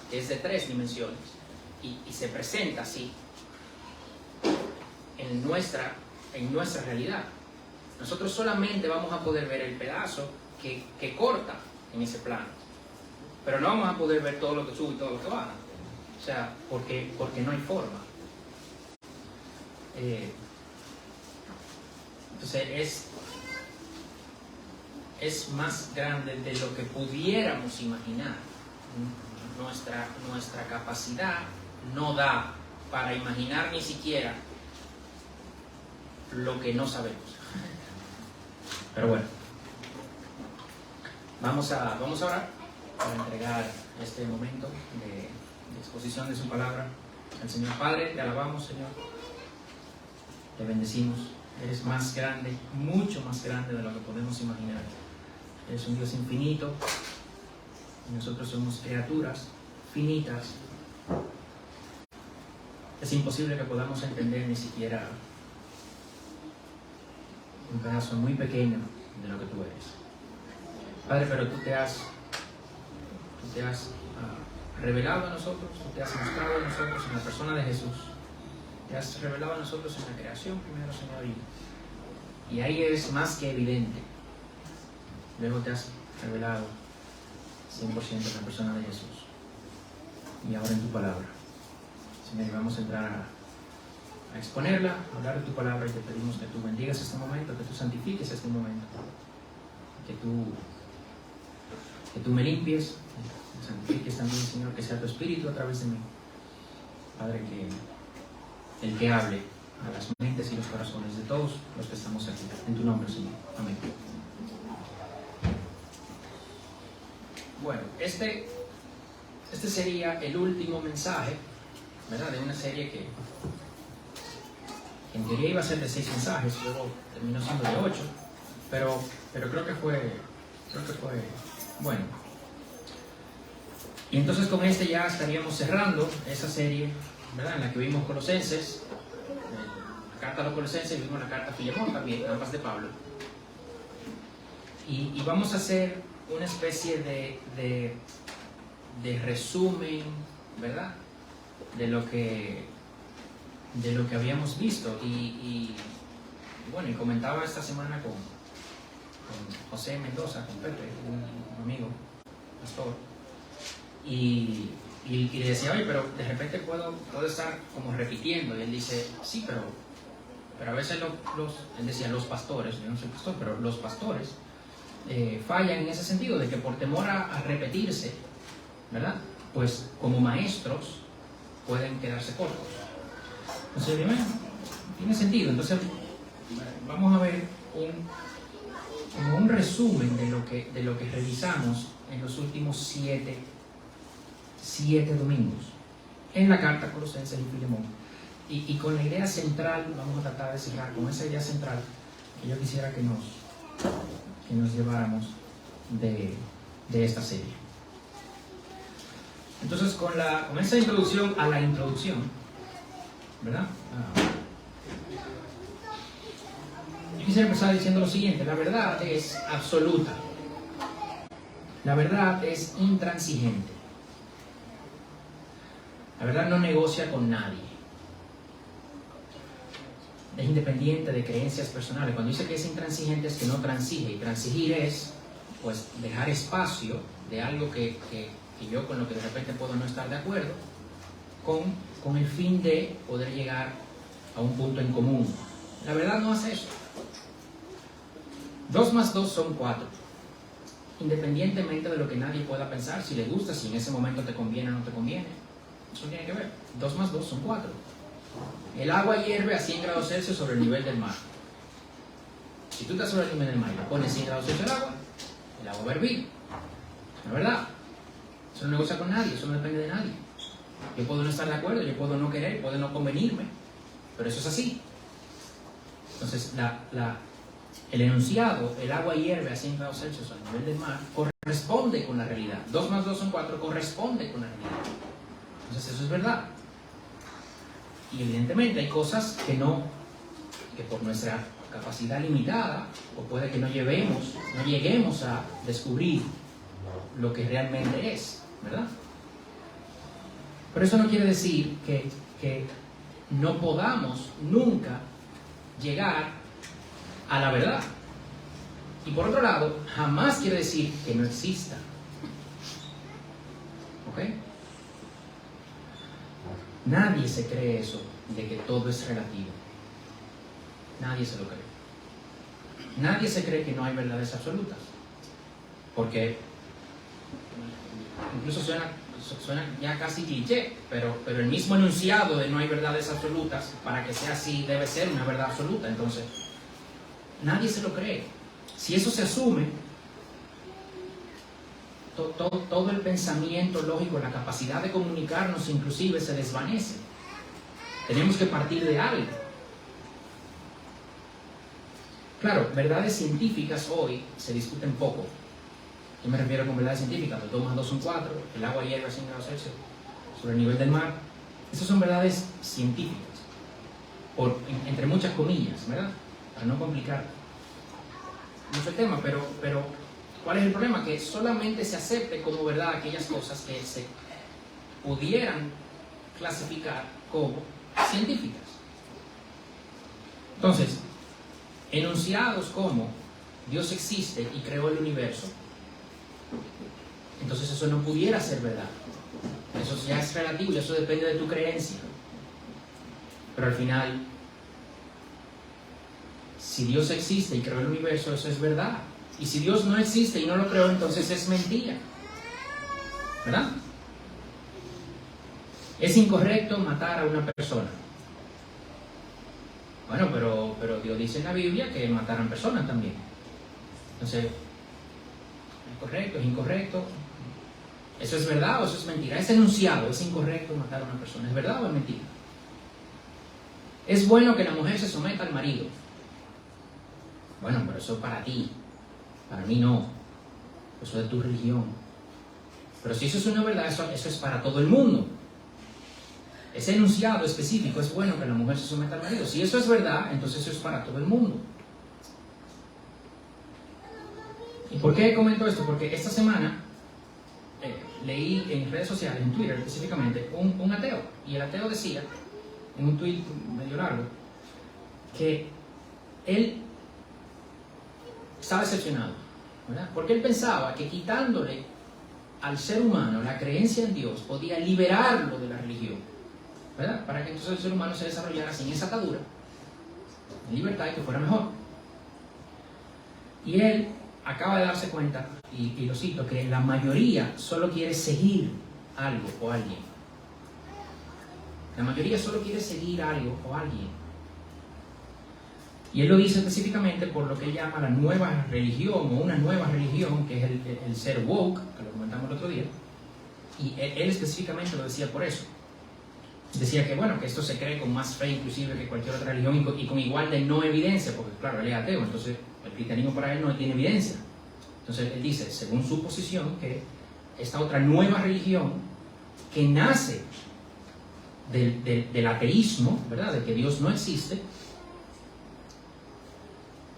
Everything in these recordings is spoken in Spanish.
que es de 3 dimensiones y se presenta así en nuestra realidad. Nosotros solamente vamos a poder ver el pedazo que corta en ese plano, pero no vamos a poder ver todo lo que sube y todo lo que baja, o sea, porque no hay forma. Entonces es más grande de lo que pudiéramos imaginar. Nuestra capacidad no da para imaginar ni siquiera lo que no sabemos. Pero bueno, vamos a orar para entregar este momento de exposición de su palabra al Señor. Padre, te alabamos, Señor, te bendecimos. Eres más grande, mucho más grande de lo que podemos imaginar. Eres un Dios infinito y nosotros somos criaturas finitas. Es imposible que podamos entender ni siquiera un pedazo muy pequeño de lo que tú eres. Padre, pero tú te has revelado a nosotros, tú te has mostrado a nosotros en la persona de Jesús. Te has revelado a nosotros en la creación primero, Señor, y ahí es más que evidente. Luego te has revelado 100% en la persona de Jesús. Y ahora en tu palabra. Señor, y vamos a entrar a exponerla, a hablar de tu palabra, y te pedimos que tú bendigas este momento, que tú santifiques este momento, que tú me limpies, que santifiques también, Señor, que sea tu Espíritu a través de mí. Padre, que el que hable a las mentes y los corazones de todos los que estamos aquí. En tu nombre, Señor. Amén. Bueno, este sería el último mensaje, ¿verdad?, de una serie que en teoría iba a ser de 6 mensajes, luego terminó siendo de 8, pero creo que fue bueno. Y entonces con este ya estaríamos cerrando esa serie, ¿verdad?, en la que vimos Colosenses, la carta a los Colosenses, y vimos la carta a Filemón también, ambas de Pablo. Y vamos a hacer una especie de resumen, ¿verdad?, de lo que habíamos visto. Y bueno, y comentaba esta semana con José Mendoza, con Pepe, un amigo, pastor, y le decía, oye, pero de repente puedo estar como repitiendo. Y él dice, sí, pero a veces él decía, los pastores, yo no soy pastor, pero los pastores fallan en ese sentido, de que por temor a repetirse, ¿verdad?, pues como maestros pueden quedarse cortos. Entonces, bien, tiene sentido. Entonces, vamos a ver como un resumen de lo que revisamos en los últimos 7 domingos en la carta a Colosenses y Filemón. Y con la idea central, vamos a tratar de cerrar con esa idea central que yo quisiera que nos lleváramos de esta serie. Entonces, con esa introducción a la introducción, ¿verdad?, yo quisiera empezar diciendo lo siguiente: la verdad es absoluta, la verdad es intransigente, la verdad no negocia con nadie, es independiente de creencias personales. Cuando dice que es intransigente, es que no transige, y transigir es, pues, dejar espacio de algo que yo con lo que de repente puedo no estar de acuerdo, con el fin de poder llegar a un punto en común. La verdad no hace eso. 2 más 2 son 4, independientemente de lo que nadie pueda pensar, si le gusta, si en ese momento te conviene o no te conviene. Eso tiene que ver. 2 más 2 son 4. El agua hierve a 100 grados Celsius sobre el nivel del mar. Si tú estás sobre el nivel del mar y le pones 100 grados Celsius al agua, el agua va a hervir. ¿La verdad? Eso no negocia con nadie, eso no depende de nadie. Yo puedo no estar de acuerdo, yo puedo no querer, puede no convenirme, pero eso es así. Entonces, el enunciado, el agua hierve a 100 grados Celsius al nivel del mar, corresponde con la realidad. 2 más 2 son 4, corresponde con la realidad. Entonces, eso es verdad. Y evidentemente hay cosas que por nuestra capacidad limitada, o puede que no lleguemos a descubrir lo que realmente es, ¿verdad? Pero eso no quiere decir que no podamos nunca llegar a la verdad. Y por otro lado, jamás quiere decir que no exista. ¿Ok? Nadie se cree eso, de que todo es relativo. Nadie se lo cree. Nadie se cree que no hay verdades absolutas. Porque incluso suena ya casi cliché, pero el mismo enunciado de no hay verdades absolutas, para que sea así, debe ser una verdad absoluta. Entonces, nadie se lo cree. Si eso se asume, todo el pensamiento lógico, la capacidad de comunicarnos inclusive se desvanece. Tenemos que partir de algo. Claro, verdades científicas hoy se discuten poco. Yo me refiero con verdades científicas, 2 más 2 son 4, el agua hierve a 100 grados Celsius sobre el nivel del mar. Esas son verdades científicas, entre muchas comillas, ¿verdad? Para no complicar mucho el tema, pero ¿cuál es el problema? Que solamente se acepte como verdad aquellas cosas que se pudieran clasificar como científicas. Entonces, enunciados como Dios existe y creó el universo, entonces eso no pudiera ser verdad. Eso ya es relativo y eso depende de tu creencia. Pero al final, si Dios existe y creó el universo, eso es verdad. Y si Dios no existe y no lo creó, entonces es mentira. ¿Verdad? Es incorrecto matar a una persona. Bueno, pero Dios dice en la Biblia que mataran personas también. Entonces, ¿es correcto? ¿Es incorrecto? ¿Eso es verdad o eso es mentira? Es enunciado, es incorrecto matar a una persona. ¿Es verdad o es mentira? Es bueno que la mujer se someta al marido. Bueno, pero eso es para ti. Para mí no. Eso es de tu religión. Pero si eso es una verdad, eso es para todo el mundo. Ese enunciado específico, es bueno que la mujer se someta al marido. Si eso es verdad, entonces eso es para todo el mundo. ¿Y por qué comento esto? Porque esta semana leí en redes sociales, en Twitter específicamente, un ateo. Y el ateo decía, en un tweet medio largo, que él estaba decepcionado, ¿verdad? Porque él pensaba que quitándole al ser humano la creencia en Dios podía liberarlo de la religión, ¿verdad? Para que entonces el ser humano se desarrollara sin esa atadura, en libertad, y que fuera mejor. Y él acaba de darse cuenta, y lo cito, que la mayoría solo quiere seguir algo o alguien. La mayoría solo quiere seguir algo o alguien. Y él lo dice específicamente por lo que él llama la nueva religión, o una nueva religión, que es el ser woke, que lo comentamos el otro día. Y él específicamente lo decía por eso. Decía que bueno, que esto se cree con más fe inclusive que cualquier otra religión y con igual de no evidencia, porque claro, él es ateo, entonces el cristianismo para él no tiene evidencia. Entonces él dice, según su posición, que esta otra nueva religión que nace del ateísmo, ¿verdad? De que Dios no existe,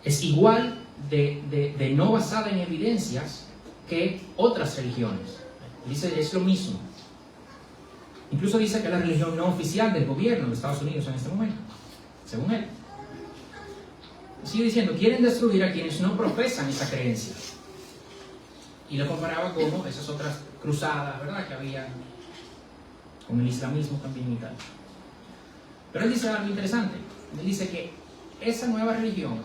es igual de no basada en evidencias que otras religiones. Dice, es lo mismo. Incluso dice que es la religión no oficial del gobierno de Estados Unidos en este momento, según él. Sigue diciendo, quieren destruir a quienes no profesan esa creencia. Y lo comparaba como esas otras cruzadas, ¿verdad?, que había con el islamismo también y tal. Pero él dice algo interesante. Él dice que esa nueva religión,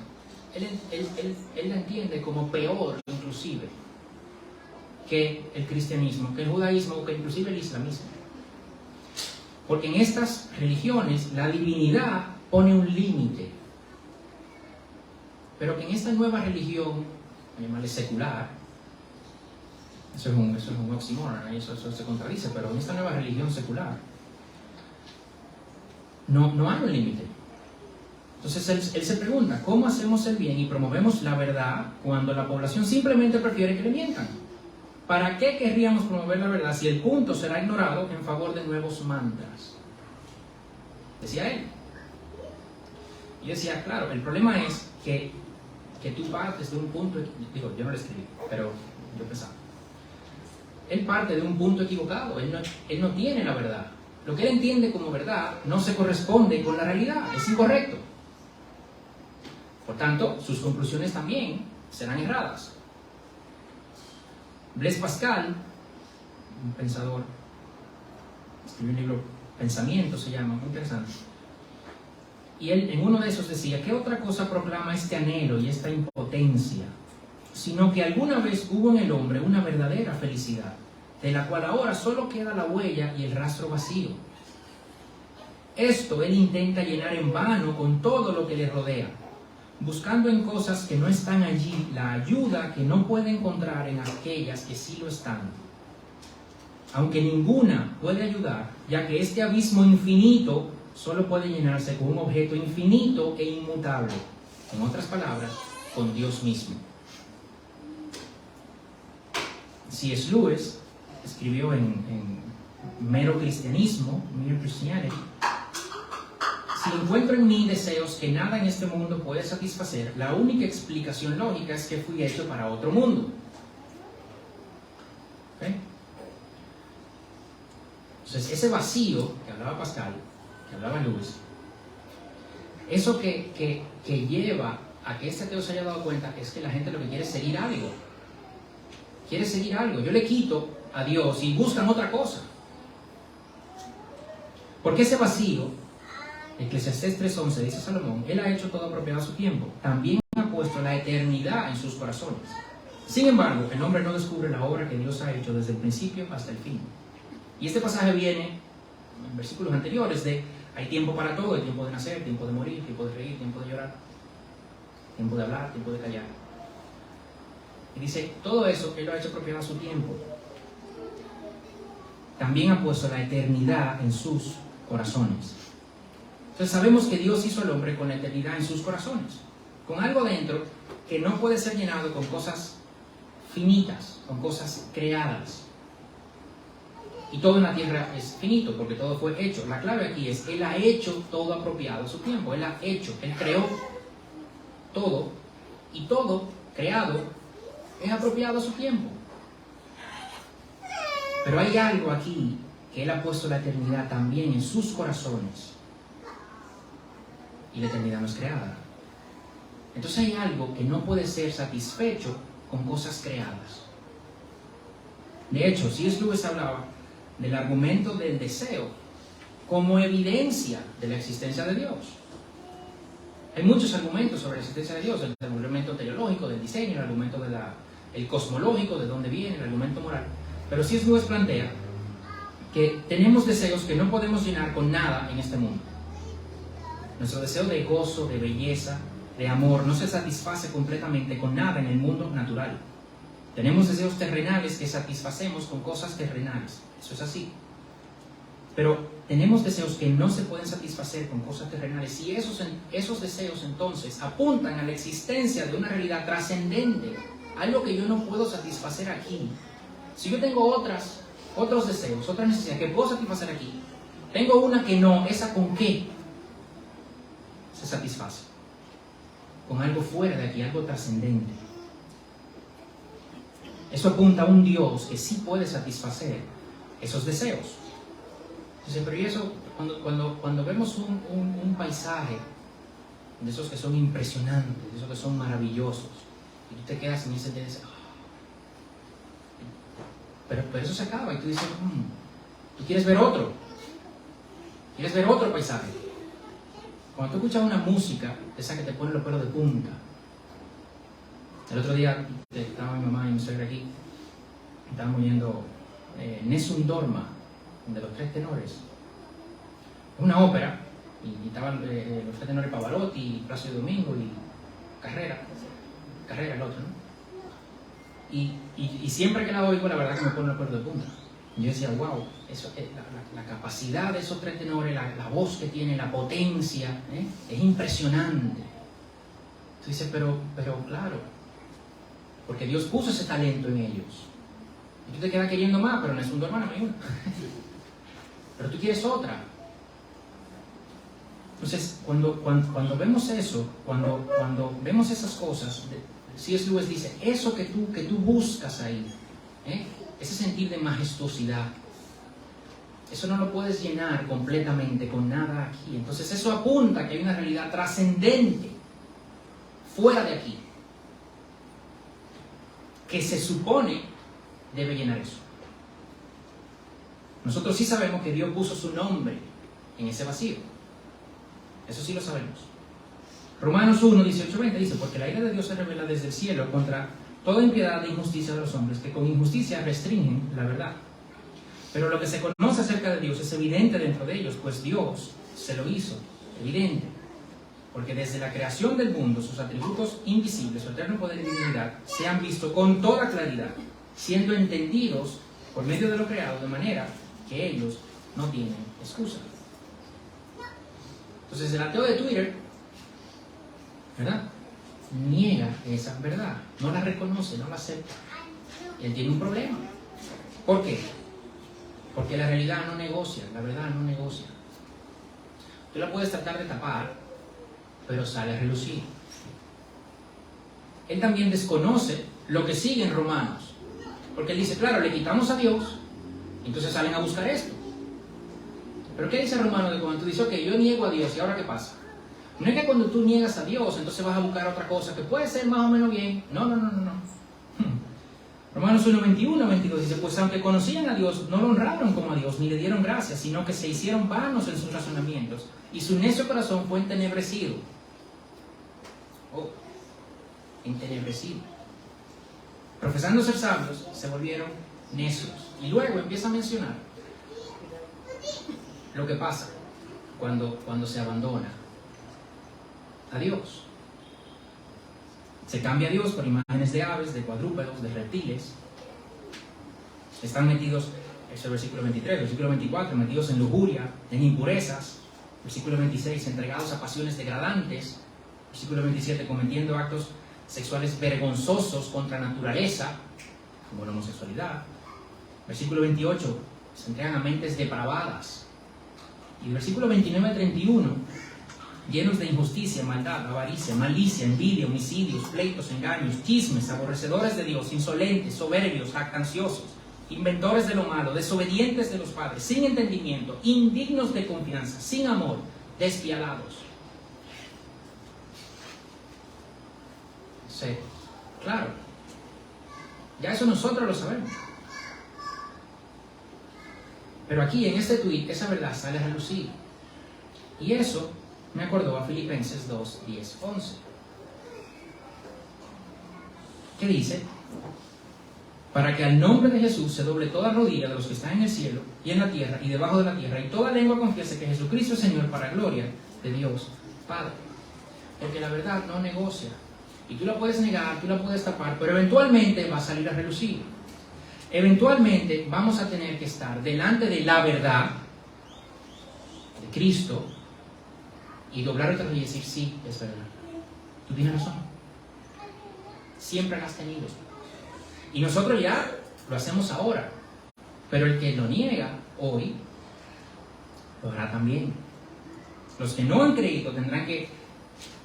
él la entiende como peor, inclusive, que el cristianismo, que el judaísmo, o que inclusive el islamismo. Porque en estas religiones la divinidad pone un límite. Pero que en esta nueva religión, vamos a llamarle secular, eso es un oxímoron, eso se contradice, pero en esta nueva religión secular no hay un límite. Entonces él se pregunta, ¿cómo hacemos el bien y promovemos la verdad cuando la población simplemente prefiere que le mientan? ¿Para qué querríamos promover la verdad si el punto será ignorado en favor de nuevos mantras? Decía él. Y decía, claro, el problema es que tú partes de un punto, digo, yo no lo escribí, pero yo pensaba. Él parte de un punto equivocado, él no tiene la verdad. lo que él entiende como verdad no se corresponde con la realidad, es incorrecto. Por tanto, sus conclusiones también serán erradas. Blaise Pascal, un pensador, escribió un libro, Pensamiento se llama, muy interesante. Y él en uno de esos decía, ¿qué otra cosa proclama este anhelo y esta impotencia? Sino que alguna vez hubo en el hombre una verdadera felicidad, de la cual ahora solo queda la huella y el rastro vacío. Esto él intenta llenar en vano con todo lo que le rodea, buscando en cosas que no están allí la ayuda que no puede encontrar en aquellas que sí lo están. Aunque ninguna puede ayudar, ya que este abismo infinito solo puede llenarse con un objeto infinito e inmutable, en otras palabras, con Dios mismo. C.S. Lewis escribió en Mero Cristianismo, Mere Christianity, si encuentro en mí deseos que nada en este mundo puede satisfacer, la única explicación lógica es que fui hecho para otro mundo. ¿Okay? Entonces, ese vacío que hablaba Pascal, que hablaba Lewis, eso que lleva a que este ateo se haya dado cuenta es que la gente lo que quiere es seguir algo. Quiere seguir algo. Yo le quito a Dios y buscan otra cosa. Porque ese vacío, Eclesiastés 3:11, dice Salomón, él ha hecho todo apropiado a su tiempo. También ha puesto la eternidad en sus corazones. Sin embargo, el hombre no descubre la obra que Dios ha hecho desde el principio hasta el fin. Y este pasaje viene en versículos anteriores de hay tiempo para todo, hay tiempo de nacer, tiempo de morir, tiempo de reír, tiempo de llorar, tiempo de hablar, tiempo de callar. Y dice, todo eso Él lo ha hecho apropiado a su tiempo. También ha puesto la eternidad en sus corazones. Entonces sabemos que Dios hizo al hombre con la eternidad en sus corazones, con algo dentro que no puede ser llenado con cosas finitas, con cosas creadas. Y todo en la tierra es finito, porque todo fue hecho. La clave aquí es, Él ha hecho todo apropiado a su tiempo. Él ha hecho, Él creó todo, y todo creado es apropiado a su tiempo. Pero hay algo aquí que Él ha puesto la eternidad también en sus corazones. Y la eternidad no es creada. Entonces hay algo que no puede ser satisfecho con cosas creadas. De hecho, C.S. Lewis hablaba del argumento del deseo como evidencia de la existencia de Dios. Hay muchos argumentos sobre la existencia de Dios, el argumento teleológico del diseño, el argumento el cosmológico, de dónde viene, el argumento moral. Pero C.S. Lewis plantea que tenemos deseos que no podemos llenar con nada en este mundo. Nuestro deseo de gozo, de belleza, de amor, no se satisface completamente con nada en el mundo natural. Tenemos deseos terrenales que satisfacemos con cosas terrenales. Eso es así. Pero tenemos deseos que no se pueden satisfacer con cosas terrenales. Y esos deseos entonces apuntan a la existencia de una realidad trascendente. Algo que yo no puedo satisfacer aquí. Si yo tengo otros deseos, otras necesidades que puedo satisfacer aquí, tengo una que no, ¿esa con qué se satisface? Con algo fuera de aquí, algo trascendente. Eso apunta a un Dios que sí puede satisfacer esos deseos. Entonces, pero y eso, cuando vemos un paisaje de esos que son impresionantes, de esos que son maravillosos, y tú te quedas en ese y dices, pero eso se acaba, y tú dices, tú quieres ver otro paisaje. Cuando tú escuchas una música, esa que te pone los pelos de punta. El otro día estaba mi mamá y mi suegra aquí, estábamos oyendo Nessun Dorma, de los Tres Tenores. Es una ópera, y estaban los Tres Tenores Pavarotti, Plácido Domingo y Carrera el otro, ¿no? Y siempre que la oigo, la verdad que me pone los pelos de punta. Y yo decía, wow, eso, la capacidad de esos tres tenores, la voz que tiene, la potencia, es impresionante. Tú dices, pero claro, porque Dios puso ese talento en ellos. Y tú te quedas queriendo más, pero no es un hermano, no hay una. Pero tú quieres otra. Entonces, cuando vemos eso, cuando vemos esas cosas, C.S. Lewis dice, eso que tú buscas ahí, ese sentir de majestuosidad, Eso no lo puedes llenar completamente con nada aquí. Entonces eso apunta a que hay una realidad trascendente fuera de aquí, que se supone debe llenar eso. Nosotros sí sabemos que Dios puso su nombre en ese vacío. Eso sí lo sabemos. Romanos 1, 18-20 dice: porque la ira de Dios se revela desde el cielo contra toda impiedad e injusticia de los hombres, que con injusticia restringen la verdad. Pero lo que se conoce acerca de Dios es evidente dentro de ellos, pues Dios se lo hizo evidente. Porque desde la creación del mundo, sus atributos invisibles, su eterno poder y divinidad, se han visto con toda claridad, siendo entendidos por medio de lo creado, de manera que ellos no tienen excusa. Entonces el ateo de Twitter, ¿verdad?, niega esa verdad, no la reconoce, no la acepta. Él tiene un problema. ¿Por qué? Porque la realidad no negocia, la verdad no negocia. Tú la puedes tratar de tapar, pero sale a relucir. Él también desconoce lo que sigue en Romanos, porque él dice, claro, le quitamos a Dios, entonces salen a buscar esto. Pero ¿qué dice Romanos de cuando tú dices, ok, yo niego a Dios, ¿y ahora qué pasa? No es que cuando tú niegas a Dios, entonces vas a buscar otra cosa que puede ser más o menos bien. No. Romanos 1, 21, 22 dice, pues aunque conocían a Dios, no lo honraron como a Dios, ni le dieron gracias, sino que se hicieron vanos en sus razonamientos, y su necio corazón fue entenebrecido. Entenebrecido. Profesando ser sabios, se volvieron necios. Y luego empieza a mencionar lo que pasa cuando se abandona a Dios. Se cambia a Dios por imágenes de aves, de cuadrúpedos, de reptiles. Están metidos, ese es el versículo 23, versículo 24, metidos en lujuria, en impurezas. Versículo 26, entregados a pasiones degradantes. Versículo 27, cometiendo actos sexuales vergonzosos contra naturaleza, como la homosexualidad. Versículo 28, se entregan a mentes depravadas. Y el versículo 29 al 31, llenos de injusticia, maldad, avaricia, malicia, envidia, homicidios, pleitos, engaños, chismes, aborrecedores de Dios, insolentes, soberbios, jactanciosos, inventores de lo malo, desobedientes de los padres, sin entendimiento, indignos de confianza, sin amor, despiadados. Sí, claro. Ya eso nosotros lo sabemos. Pero aquí en este tuit esa verdad sale a relucir. Y eso me acordó a Filipenses 2, 10, 11. ¿Qué dice? Para que al nombre de Jesús se doble toda rodilla de los que están en el cielo y en la tierra y debajo de la tierra, y toda lengua confiese que Jesucristo es Señor, para gloria de Dios Padre. Porque la verdad no negocia. Y tú la puedes negar, tú la puedes tapar, pero eventualmente va a salir a relucir. Eventualmente vamos a tener que estar delante de la verdad de Cristo y doblar otra rodilla y decir, sí, es verdad. Tú tienes razón. Siempre la has tenido. Y nosotros ya lo hacemos ahora. Pero el que lo niega hoy, lo hará también. Los que no han creído tendrán que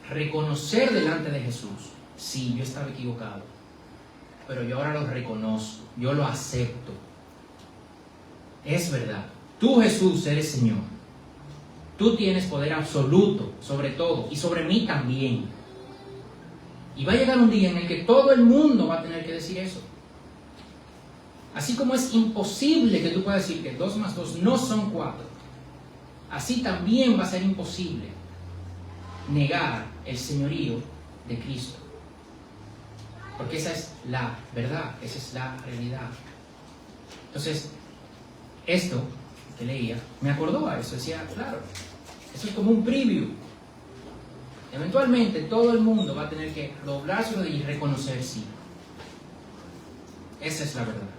reconocer delante de Jesús, sí, yo estaba equivocado, pero yo ahora lo reconozco, yo lo acepto. Es verdad, tú, Jesús, eres Señor. Tú tienes poder absoluto sobre todo y sobre mí también. Y va a llegar un día en el que todo el mundo va a tener que decir eso. Así como es imposible que tú puedas decir que 2 más 2 no son 4, así también va a ser imposible negar el señorío de Cristo. Porque esa es la verdad, esa es la realidad. Entonces, esto que leía me acordó a eso. Decía, claro, eso es como un preview. Eventualmente todo el mundo va a tener que doblar su rodilla y reconocer sí. Esa es la verdad.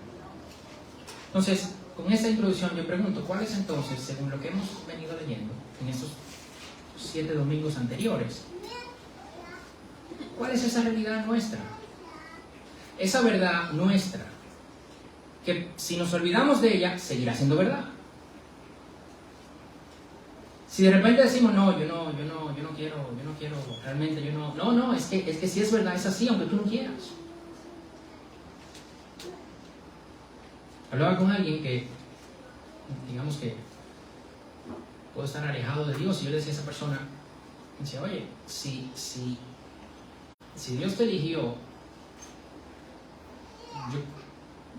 Entonces, con esta introducción yo pregunto, ¿cuál es entonces, según lo que hemos venido leyendo en estos 7 domingos anteriores, cuál es esa realidad nuestra? Esa verdad nuestra, que si nos olvidamos de ella, seguirá siendo verdad. Si de repente decimos, no, yo no quiero, realmente yo no, es que si es verdad, es así, aunque tú no quieras. Hablaba con alguien que digamos que puedo estar alejado de Dios, y yo le decía a esa persona, dice, oye, si Dios te eligió,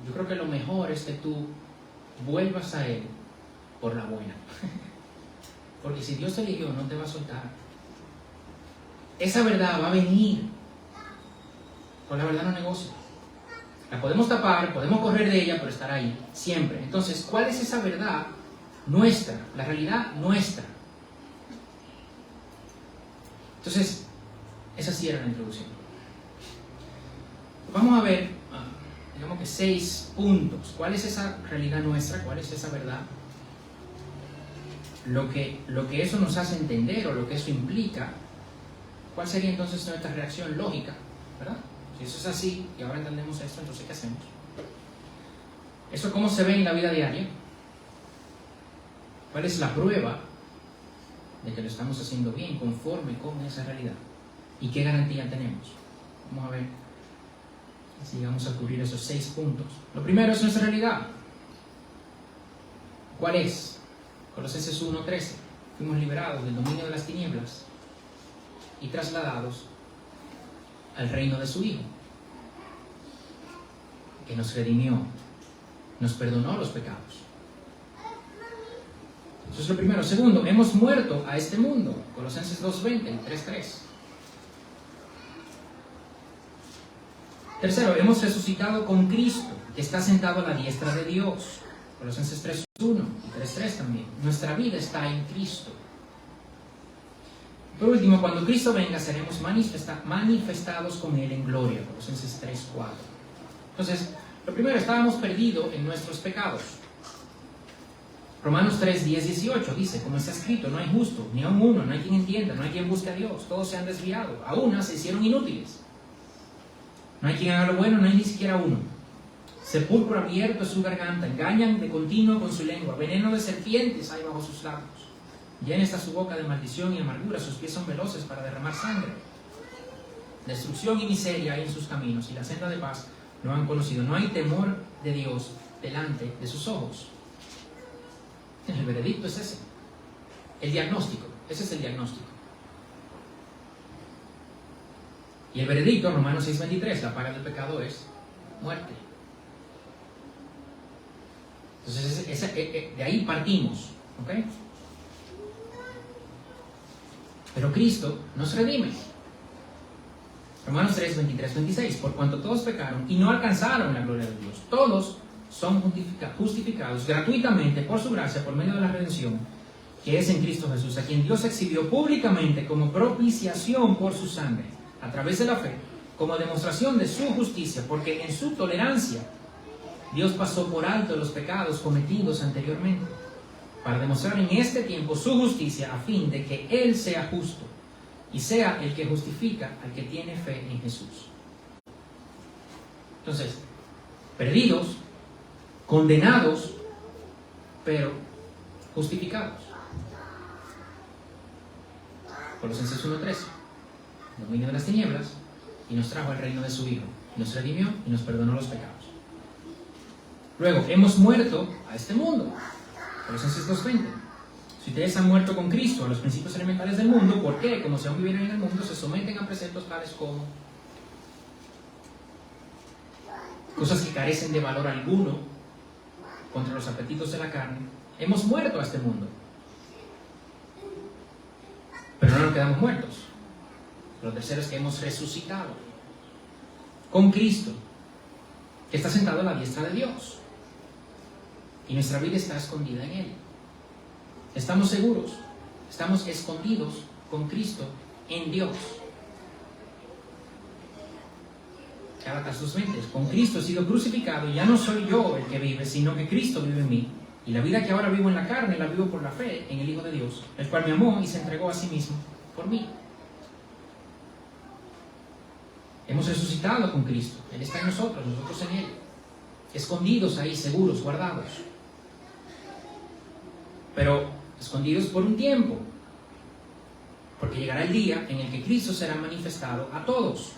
yo creo que lo mejor es que tú vuelvas a Él por la buena. Porque si Dios te eligió, no te va a soltar. Esa verdad va a venir. Con la verdad no negocio. La podemos tapar, podemos correr de ella, pero estará ahí, siempre. Entonces, ¿cuál es esa verdad nuestra? La realidad nuestra. Entonces, esa sí era la introducción. Vamos a ver, digamos que 6 puntos. ¿Cuál es esa realidad nuestra? ¿Cuál es esa verdad? Lo que eso nos hace entender, o lo que eso implica. ¿Cuál sería entonces nuestra reacción lógica? ¿Verdad? Si eso es así, y ahora entendemos esto, entonces ¿qué hacemos? ¿Eso cómo se ve en la vida diaria? ¿Cuál es la prueba de que lo estamos haciendo bien, conforme con esa realidad? ¿Y qué garantía tenemos? Vamos a ver si llegamos a cubrir esos 6 puntos. Lo primero es nuestra realidad. ¿Cuál es? Colosenses 1:13. Fuimos liberados del dominio de las tinieblas y trasladados al reino de su Hijo, que nos redimió, nos perdonó los pecados. Eso es lo primero. Segundo, hemos muerto a este mundo. Colosenses 2:20 y 3:3. Tercero, hemos resucitado con Cristo, que está sentado a la diestra de Dios. Colosenses 3:1 y 3:3 también. Nuestra vida está en Cristo. Por último, cuando Cristo venga, seremos manifestados con Él en gloria. Colosenses 3:4. Entonces, lo primero, estábamos perdidos en nuestros pecados. Romanos 3:10-18 dice, como está escrito, no hay justo, ni aun uno, no hay quien entienda, no hay quien busque a Dios, todos se han desviado, a una se hicieron inútiles. No hay quien haga lo bueno, no hay ni siquiera uno. Sepulcro abierto es su garganta, engañan de continuo con su lengua, veneno de serpientes hay bajo sus labios. Llena está su boca de maldición y amargura, sus pies son veloces para derramar sangre. Destrucción y miseria hay en sus caminos, y la senda de paz no han conocido. No hay temor de Dios delante de sus ojos. El veredicto es ese. El diagnóstico, ese es el diagnóstico. Y el veredicto, Romanos 6:23, la paga del pecado es muerte. Entonces, de ahí partimos, ¿ok? Pero Cristo nos redime. Romanos 3:23-26, por cuanto todos pecaron y no alcanzaron la gloria de Dios. Todos son justificados gratuitamente por su gracia, por medio de la redención que es en Cristo Jesús, a quien Dios exhibió públicamente como propiciación por su sangre, a través de la fe, como demostración de su justicia, porque en su tolerancia Dios pasó por alto los pecados cometidos anteriormente, para demostrar en este tiempo su justicia, a fin de que Él sea justo y sea el que justifica al que tiene fe en Jesús. Entonces, perdidos, condenados, pero justificados. Colosenses 1:13. Dominio de las tinieblas, y nos trajo al reino de su Hijo, nos redimió y nos perdonó los pecados. Luego, hemos muerto a este mundo. Colosenses 2:20. Si ustedes han muerto con Cristo a los principios elementales del mundo, ¿por qué? Como si aún vivieran en el mundo, se someten a preceptos tales como cosas que carecen de valor alguno contra los apetitos de la carne. Hemos muerto a este mundo. Pero no nos quedamos muertos. Lo tercero es que hemos resucitado con Cristo, que está sentado a la diestra de Dios. Y nuestra vida está escondida en Él. Estamos seguros, estamos escondidos con Cristo en Dios. Gálatas 2:20. Con Cristo he sido crucificado, y ya no soy yo el que vive, sino que Cristo vive en mí. Y la vida que ahora vivo en la carne, la vivo por la fe en el Hijo de Dios, el cual me amó y se entregó a sí mismo por mí. Hemos resucitado con Cristo. Él está en nosotros, nosotros en Él. Escondidos ahí, seguros, guardados. Pero escondidos por un tiempo. Porque llegará el día en el que Cristo será manifestado a todos.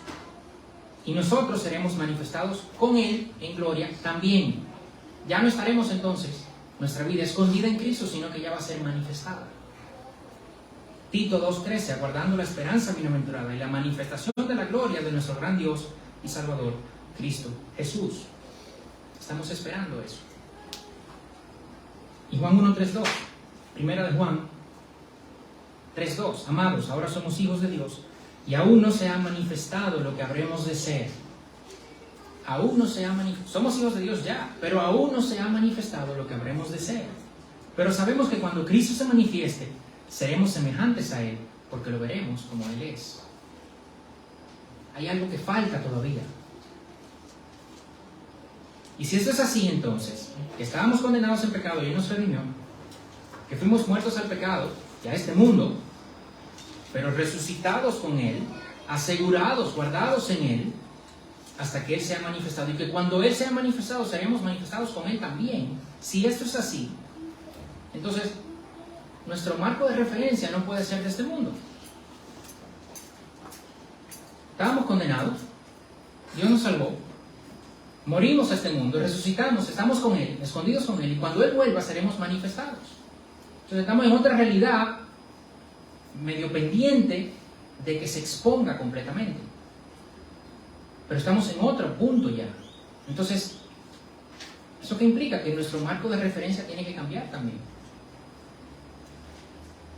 Y nosotros seremos manifestados con Él en gloria también. Ya no estaremos entonces nuestra vida escondida en Cristo, sino que ya va a ser manifestada. Tito 2:13, aguardando la esperanza bienaventurada y la manifestación de la gloria de nuestro gran Dios y Salvador, Cristo Jesús. Estamos esperando eso. Y Juan 1:3-2, primera de Juan 3:2, amados, ahora somos hijos de Dios y aún no se ha manifestado lo que habremos de ser. Aún no se ha manifestado, somos hijos de Dios ya, pero aún no se ha manifestado lo que habremos de ser. Pero sabemos que cuando Cristo se manifieste, seremos semejantes a Él, porque lo veremos como Él es. Hay algo que falta todavía. Y si esto es así, entonces, que estábamos condenados en pecado y Él nos redimió, que fuimos muertos al pecado y a este mundo, pero resucitados con Él, asegurados, guardados en Él, hasta que Él sea manifestado, y que cuando Él sea manifestado, seremos manifestados con Él también. Si esto es así, entonces nuestro marco de referencia no puede ser de este mundo. Estábamos condenados, Dios nos salvó, morimos a este mundo, resucitamos, estamos con Él, escondidos con Él, y cuando Él vuelva seremos manifestados. Entonces estamos en otra realidad, medio pendiente de que se exponga completamente. Pero estamos en otro punto ya. Entonces, ¿eso qué implica? Que nuestro marco de referencia tiene que cambiar también.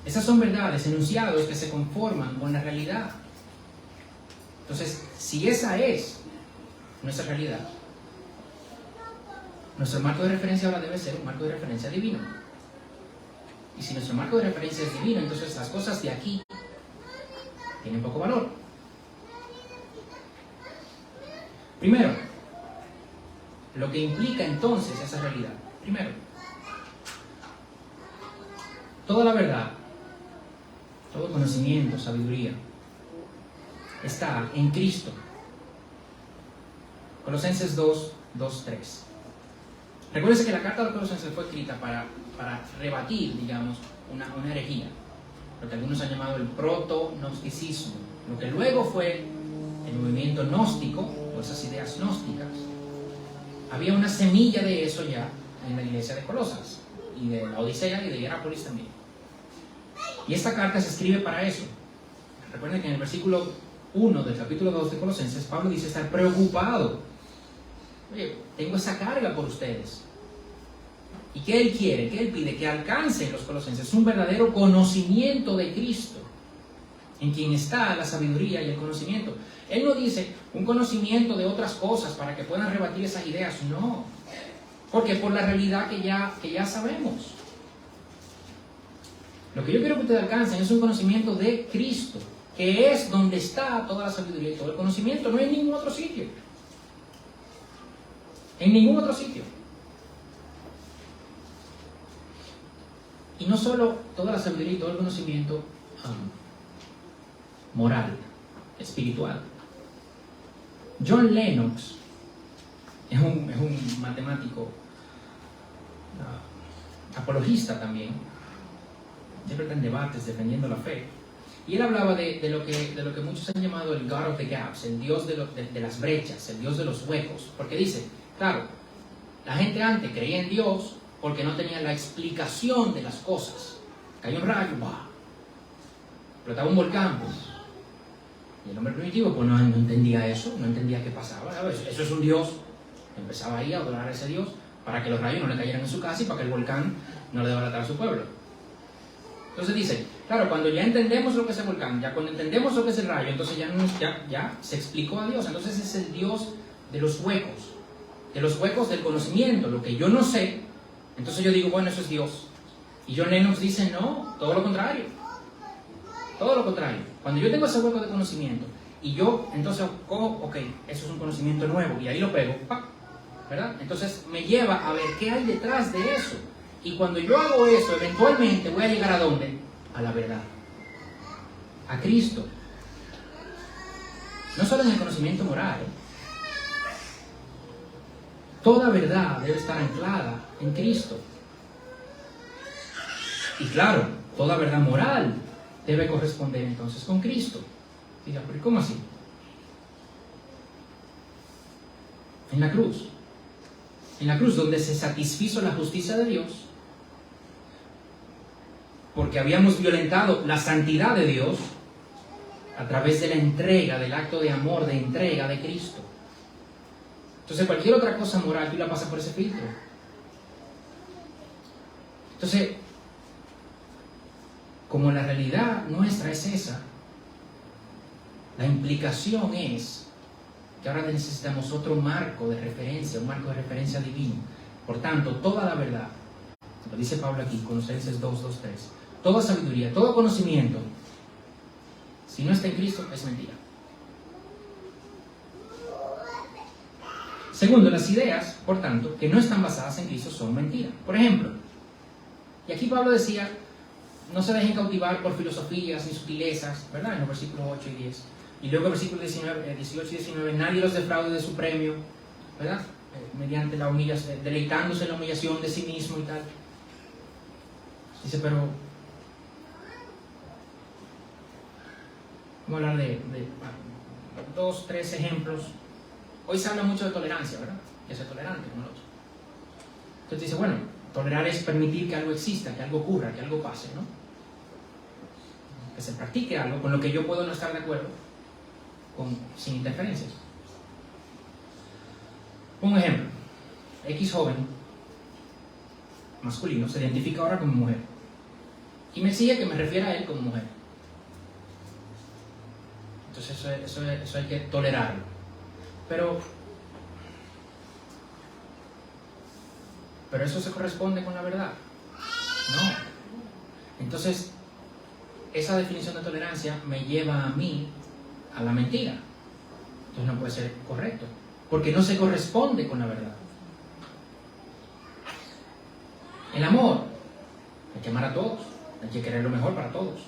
Esas son verdades, enunciados que se conforman con la realidad. Entonces, si esa es nuestra realidad, nuestro marco de referencia ahora debe ser un marco de referencia divino. Y si nuestro marco de referencia es divino, entonces las cosas de aquí tienen poco valor. Primero, lo que implica entonces esa realidad. Primero, toda la verdad, todo conocimiento, sabiduría, está en Cristo. Colosenses 2:3. Recuérdense que la carta de los Colosenses fue escrita para rebatir, digamos, una herejía, lo que algunos han llamado el proto-gnosticismo, lo que luego fue el movimiento gnóstico, o esas ideas gnósticas. Había una semilla de eso ya en la iglesia de Colosas, y de la Odisea y de Hierápolis también. Y esta carta se escribe para eso. Recuerden que en el versículo 1 del capítulo 2 de Colosenses, Pablo dice estar preocupado. Oye, tengo esa carga por ustedes. ¿Y qué él quiere? ¿Qué él pide? Que alcancen los colosenses un verdadero conocimiento de Cristo, en quien está la sabiduría y el conocimiento. Él no dice un conocimiento de otras cosas para que puedan rebatir esas ideas, no. Porque por la realidad que ya sabemos. Lo que yo quiero que ustedes alcancen es un conocimiento de Cristo, que es donde está toda la sabiduría y todo el conocimiento, no hay en ningún otro sitio. En ningún otro sitio. Y no solo toda la sabiduría y todo el conocimiento moral, espiritual. John Lennox es un matemático, apologista también, siempre está en debates defendiendo la fe. Y él hablaba de lo que muchos han llamado el God of the Gaps, el Dios de las brechas, el Dios de los huecos. Porque dice, claro, la gente antes creía en Dios porque no tenía la explicación de las cosas. Cayó un rayo, ¡bah! Explotaba un volcán, pues. Y el hombre primitivo pues no entendía eso, no entendía qué pasaba. ¿Sabes? Eso es un Dios. Empezaba ahí a adorar a ese Dios para que los rayos no le cayeran en su casa y para que el volcán no le devoratara a su pueblo. Entonces dice, claro, cuando ya entendemos lo que es el volcán, ya cuando entendemos lo que es el rayo, entonces ya se explicó a Dios. Entonces es el Dios de los huecos del conocimiento, lo que yo no sé. Entonces yo digo, bueno, eso es Dios. Y John Lennox dice, no, todo lo contrario. Todo lo contrario. Cuando yo tengo ese hueco de conocimiento y yo, entonces, ok, eso es un conocimiento nuevo y ahí lo pego, ¡pac! ¿Verdad? Entonces me lleva a ver qué hay detrás de eso. Y cuando yo hago eso, eventualmente voy a llegar ¿a dónde? A la verdad. A Cristo. No solo en el conocimiento moral. Toda verdad debe estar anclada en Cristo. Y claro, toda verdad moral debe corresponder entonces con Cristo. Diga, pero ¿cómo así? En la cruz donde se satisfizo la justicia de Dios, porque habíamos violentado la santidad de Dios a través de la entrega, del acto de amor, de entrega de Cristo. Entonces cualquier otra cosa moral tú la pasas por ese filtro. Entonces, como la realidad nuestra es esa, la implicación es que ahora necesitamos otro marco de referencia, un marco de referencia divino. Por tanto, toda la verdad, lo dice Pablo aquí, Colosenses 2:3, toda sabiduría, todo conocimiento, si no está en Cristo, es mentira. Segundo, las ideas, por tanto, que no están basadas en Cristo son mentira. Por ejemplo, y aquí Pablo decía, no se dejen cautivar por filosofías ni sutilezas, ¿verdad? En los versículos 8 y 10. Y luego versículos 18 y 19, nadie los defraude de su premio, ¿verdad? Mediante la humillación, deleitándose en la humillación de sí mismo y tal. Dice, pero vamos a hablar de 2, 3 ejemplos. Hoy se habla mucho de tolerancia, ¿verdad? Que ser tolerante como el otro. Entonces dice, bueno, tolerar es permitir que algo exista, que algo ocurra, que algo pase, ¿no? Que se practique algo con lo que yo puedo no estar de acuerdo, sin interferencias. Un ejemplo, X joven, masculino, se identifica ahora como mujer y me exige que me refiera a él como mujer. Entonces eso hay que tolerarlo. Pero eso se corresponde con la verdad. No. Entonces, esa definición de tolerancia me lleva a mí a la mentira. Entonces no puede ser correcto, porque no se corresponde con la verdad. El amor, hay que amar a todos, hay que querer lo mejor para todos.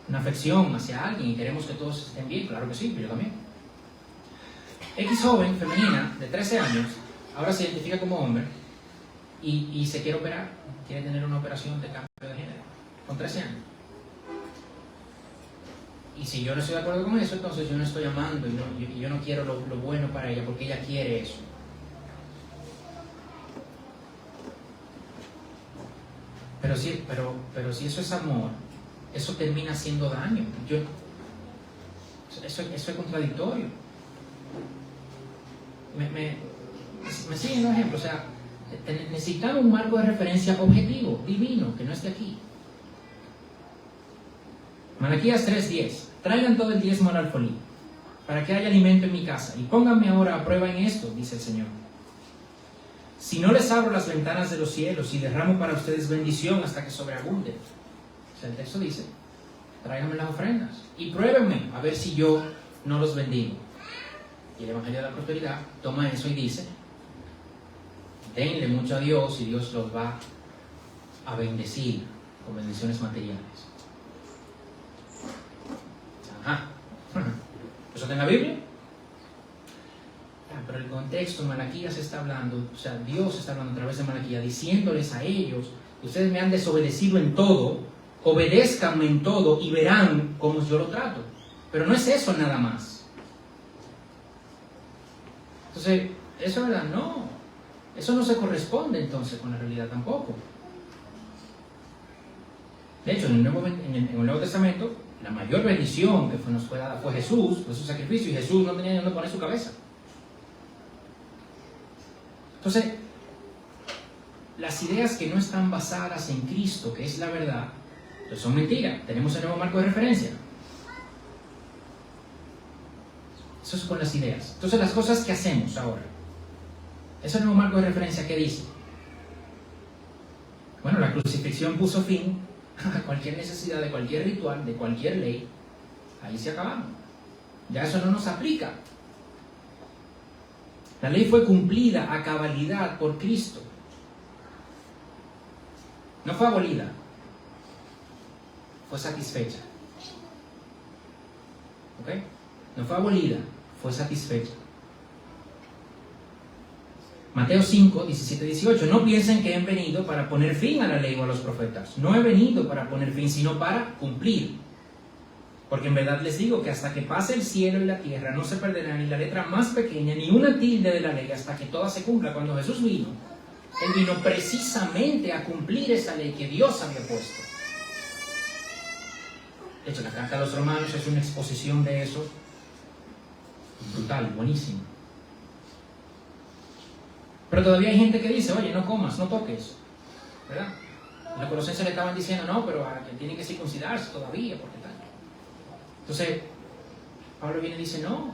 Una afección hacia alguien y queremos que todos estén bien, claro que sí, pero yo también. X joven, femenina, de 13 años, ahora se identifica como hombre y se quiere operar, quiere tener una operación de cambio de género, con 13 años. Y si yo no estoy de acuerdo con eso, entonces yo no estoy amando y yo no quiero lo bueno para ella porque ella quiere eso. Pero si eso es amor, eso termina haciendo daño. Eso es contradictorio. Me siguen los ejemplos. O sea, necesitamos un marco de referencia objetivo, divino, que no esté aquí. Malaquías 3:10. Traigan todo el diezmo al alfolí, para que haya alimento en mi casa, y pónganme ahora a prueba en esto, dice el Señor. Si no les abro las ventanas de los cielos y derramo para ustedes bendición hasta que sobreabunde. O sea, el texto dice, tráiganme las ofrendas y pruébenme a ver si yo no los bendigo. Y el Evangelio de la Prosperidad toma eso y dice, denle mucho a Dios y Dios los va a bendecir con bendiciones materiales. Ajá. ¿Eso está en la Biblia? Pero el contexto, Malaquías está hablando, o sea, Dios está hablando a través de Malaquías, diciéndoles a ellos, ustedes me han desobedecido en todo, obedézcanme en todo y verán cómo yo lo trato. Pero no es eso nada más. Entonces, eso es verdad, no. Eso no se corresponde entonces con la realidad tampoco. De hecho, en el Nuevo Testamento, la mayor bendición que nos fue dada fue Jesús, fue su sacrificio, y Jesús no tenía ni dónde poner su cabeza. Entonces, las ideas que no están basadas en Cristo, que es la verdad, pues son mentiras. Tenemos el nuevo marco de referencia. Eso es con las ideas. Entonces, las cosas que hacemos ahora. Ese nuevo marco de referencia, ¿qué dice? Bueno, la crucifixión puso fin a cualquier necesidad de cualquier ritual, de cualquier ley. Ahí se acabamos. Ya eso no nos aplica. La ley fue cumplida a cabalidad por Cristo. No fue abolida, fue satisfecha. ¿Ok? No fue abolida, fue satisfecha. Mateo 5, 17, 18. No piensen que he venido para poner fin a la ley o a los profetas. No he venido para poner fin, sino para cumplir. Porque en verdad les digo que hasta que pase el cielo y la tierra no se perderá ni la letra más pequeña ni una tilde de la ley hasta que toda se cumpla. Cuando Jesús vino, Él vino precisamente a cumplir esa ley que Dios había puesto. De hecho, la carta a los romanos es una exposición de eso brutal, buenísima. Pero todavía hay gente que dice, oye, no comas, no toques, ¿verdad? Los colosenses le estaban diciendo, no, pero que tienen que circuncidarse todavía, porque tal. Entonces, Pablo viene y dice, no.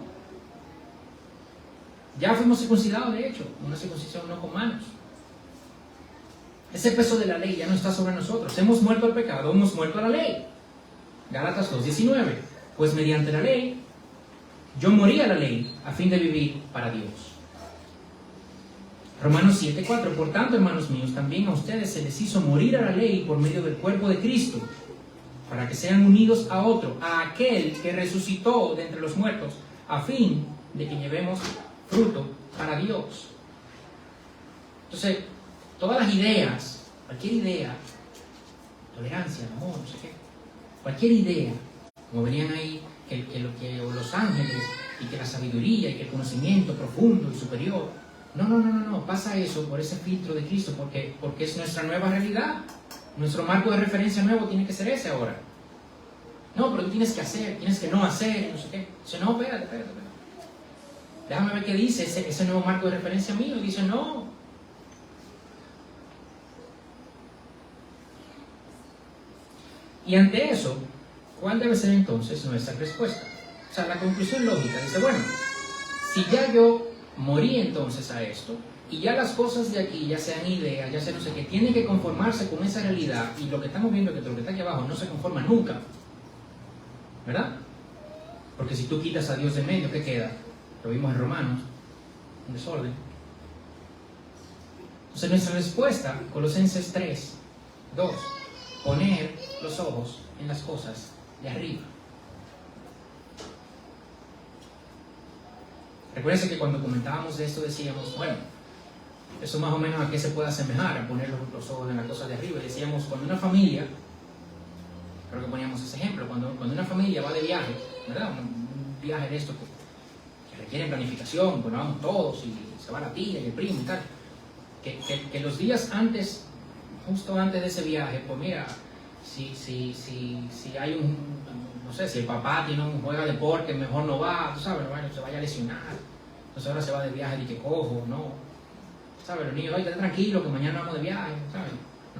Ya fuimos circuncidados, de hecho, una circuncisión no con manos. Ese peso de la ley ya no está sobre nosotros. Hemos muerto al pecado, hemos muerto a la ley. Gálatas 2:19. Pues mediante la ley, yo morí a la ley a fin de vivir para Dios. Romanos 7:4. Por tanto, hermanos míos, también a ustedes se les hizo morir a la ley por medio del cuerpo de Cristo, para que sean unidos a otro, a aquel que resucitó de entre los muertos, a fin de que llevemos fruto para Dios. Entonces, todas las ideas, cualquier idea, tolerancia, amor, no sé qué, cualquier idea, como venían ahí, que los ángeles, y que la sabiduría, y que el conocimiento profundo y superior, no, pasa eso por ese filtro de Cristo, porque es nuestra nueva realidad. Nuestro marco de referencia nuevo tiene que ser ese ahora. No, pero tú tienes que hacer, tienes que no hacer, no sé qué. Dice, no, espérate. Déjame ver qué dice ese nuevo marco de referencia mío. Y dice, no. Y ante eso, ¿cuál debe ser entonces nuestra respuesta? O sea, la conclusión lógica dice, bueno, si ya yo morí entonces a esto, y ya las cosas de aquí, ya sean ideas, ya sea no sé qué, tienen que conformarse con esa realidad, y lo que estamos viendo es que lo que está aquí abajo no se conforma nunca, ¿verdad? Porque si tú quitas a Dios de medio, ¿qué queda? Lo vimos en Romanos, un desorden. Entonces nuestra respuesta, Colosenses 3:2, poner los ojos en las cosas de arriba. Recuérdense que cuando comentábamos de esto decíamos, bueno, eso más o menos a qué se puede asemejar, a poner los ojos en las cosas de arriba. Decíamos, cuando una familia, creo que poníamos ese ejemplo, cuando una familia va de viaje, ¿verdad? Un viaje de esto que requiere planificación, bueno, vamos todos y se va la tía y el primo y tal, que los días antes, justo antes de ese viaje, pues mira, si hay no sé, si el papá juega deporte, mejor no va, tú sabes, bueno, se vaya a lesionar, entonces ahora se va de viaje y que cojo, no, sabes, los niños, oye, tranquilo que mañana vamos de viaje, sabes,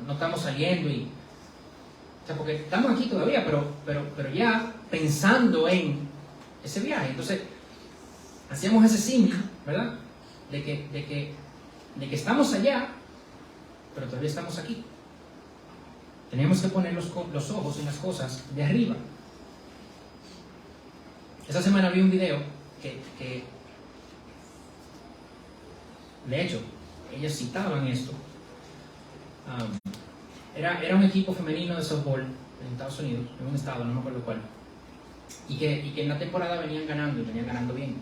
no estamos saliendo y, o sea, porque estamos aquí todavía, pero ya pensando en ese viaje. Entonces hacíamos ese símil, ¿verdad? De que estamos allá, pero todavía estamos aquí. Tenemos que poner los ojos en las cosas de arriba. Esta semana vi un video que de hecho, ellas citaban esto. Era un equipo femenino de softball en Estados Unidos, en un estado, no me acuerdo cuál, y que en la temporada venían ganando bien.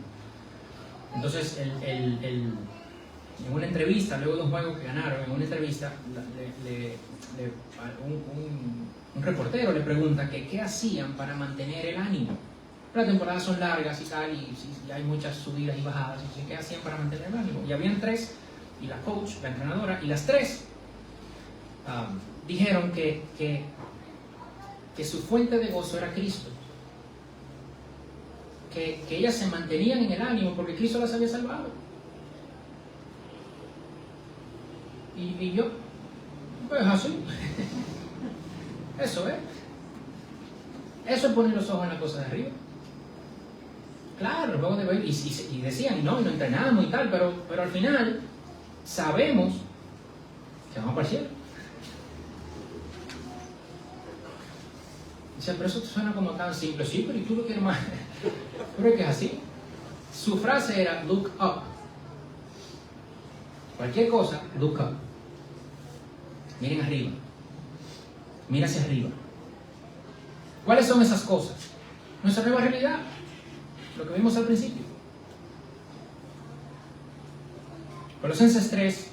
Entonces, en una entrevista, luego de un juego que ganaron, en una entrevista, un reportero le pregunta que qué hacían para mantener el ánimo. Las temporadas son largas y tal, y hay muchas subidas y bajadas, y qué hacían para mantener el ánimo. Y habían tres, y la coach, la entrenadora, y las tres dijeron que su fuente de gozo era Cristo. Que ellas se mantenían en el ánimo porque Cristo las había salvado. Y yo, pues así. Eso es poner los ojos en las cosas de arriba. Claro, luego de ver, y decían, no entrenamos y tal, pero al final sabemos que vamos para el cielo. Dice, pero eso suena como tan simple. Sí, pero ¿y tú lo quieres más? Pero es que es así. Su frase era, look up. Cualquier cosa, look up. Miren arriba. Mira hacia arriba. ¿Cuáles son esas cosas? Nuestra nueva realidad. Lo que vimos al principio. Colosenses 3,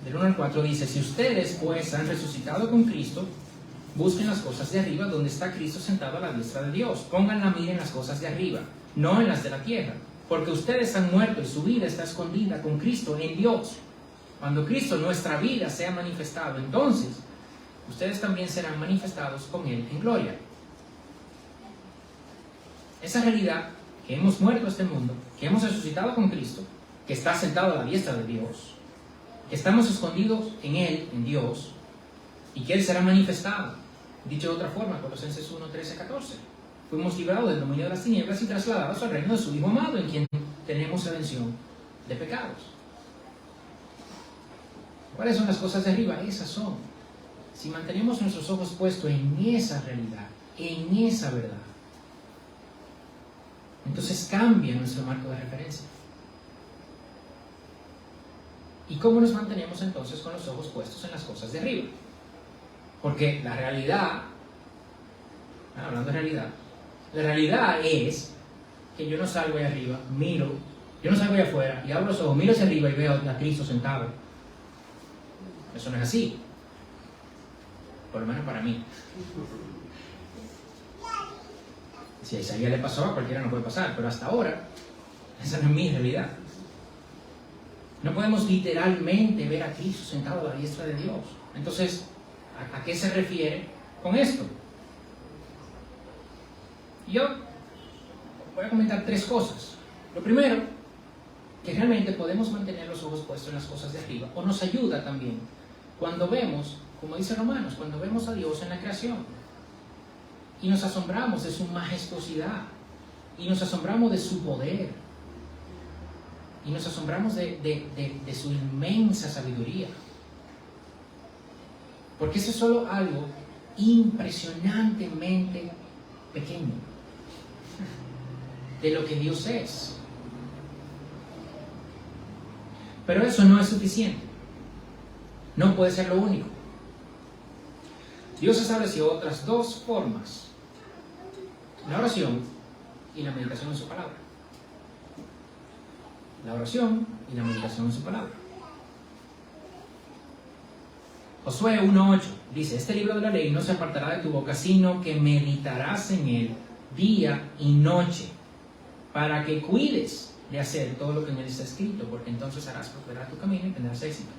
del 1 al 4 dice, si ustedes pues han resucitado con Cristo, busquen las cosas de arriba donde está Cristo sentado a la diestra de Dios. Pongan la mira en las cosas de arriba, no en las de la tierra, porque ustedes han muerto y su vida está escondida con Cristo en Dios. Cuando Cristo, nuestra vida, sea manifestado, entonces ustedes también serán manifestados con Él en gloria. Esa realidad, que hemos muerto a este mundo, que hemos resucitado con Cristo, que está sentado a la diestra de Dios, que estamos escondidos en Él, en Dios, y que Él será manifestado. Dicho de otra forma, Colosenses 1, 13, 14. Fuimos librados del dominio de las tinieblas y trasladados al reino de su Hijo amado, en quien tenemos redención de pecados. ¿Cuáles son las cosas de arriba? Esas son. Si mantenemos nuestros ojos puestos en esa realidad, en esa verdad, entonces cambia nuestro marco de referencia. ¿Y cómo nos mantenemos entonces con los ojos puestos en las cosas de arriba? Porque la realidad, hablando de realidad, la realidad es que yo no salgo ahí arriba, miro, yo no salgo ahí afuera y abro los ojos, miro hacia arriba y veo a Cristo sentado. Eso no es así. Por lo menos para mí. Si a Isaías le pasó, a cualquiera no puede pasar, pero hasta ahora, esa no es mi realidad. No podemos literalmente ver a Cristo sentado a la diestra de Dios. Entonces, ¿a qué se refiere con esto? Yo voy a comentar tres cosas. Lo primero, que realmente podemos mantener los ojos puestos en las cosas de arriba, o nos ayuda también cuando vemos, como dice Romanos, cuando vemos a Dios en la creación y nos asombramos de su majestuosidad y nos asombramos de su poder y nos asombramos de su inmensa sabiduría, porque eso es solo algo impresionantemente pequeño de lo que Dios es. Pero eso no es suficiente. No puede ser lo único. Dios estableció otras dos formas: la oración y la meditación en su palabra. La oración y la meditación en su palabra. Josué 1:8 dice: este libro de la ley no se apartará de tu boca, sino que meditarás en él día y noche, para que cuides de hacer todo lo que en él está escrito, porque entonces harás prosperar tu camino y tendrás éxito.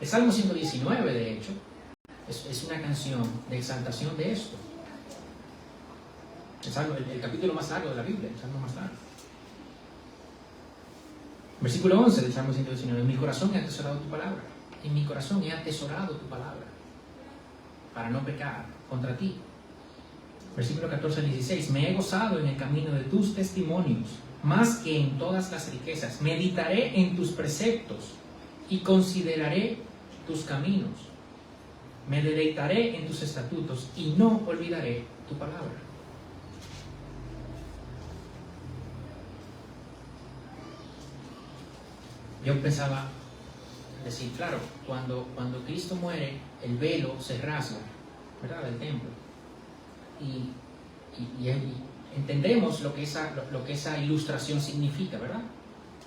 El Salmo 119, de hecho, es una canción de exaltación de esto. El capítulo más largo de la Biblia, el Salmo más largo. Versículo 11 del Salmo 119: en mi corazón he atesorado tu palabra, en mi corazón he atesorado tu palabra, para no pecar contra ti. Versículo 14 al 16: me he gozado en el camino de tus testimonios, más que en todas las riquezas. Meditaré en tus preceptos y consideraré tus caminos. Me deleitaré en tus estatutos y no olvidaré tu palabra. Yo pensaba decir, claro, cuando Cristo muere, el velo se rasga, ¿verdad?, del templo. Y entendemos lo que esa ilustración significa, ¿verdad?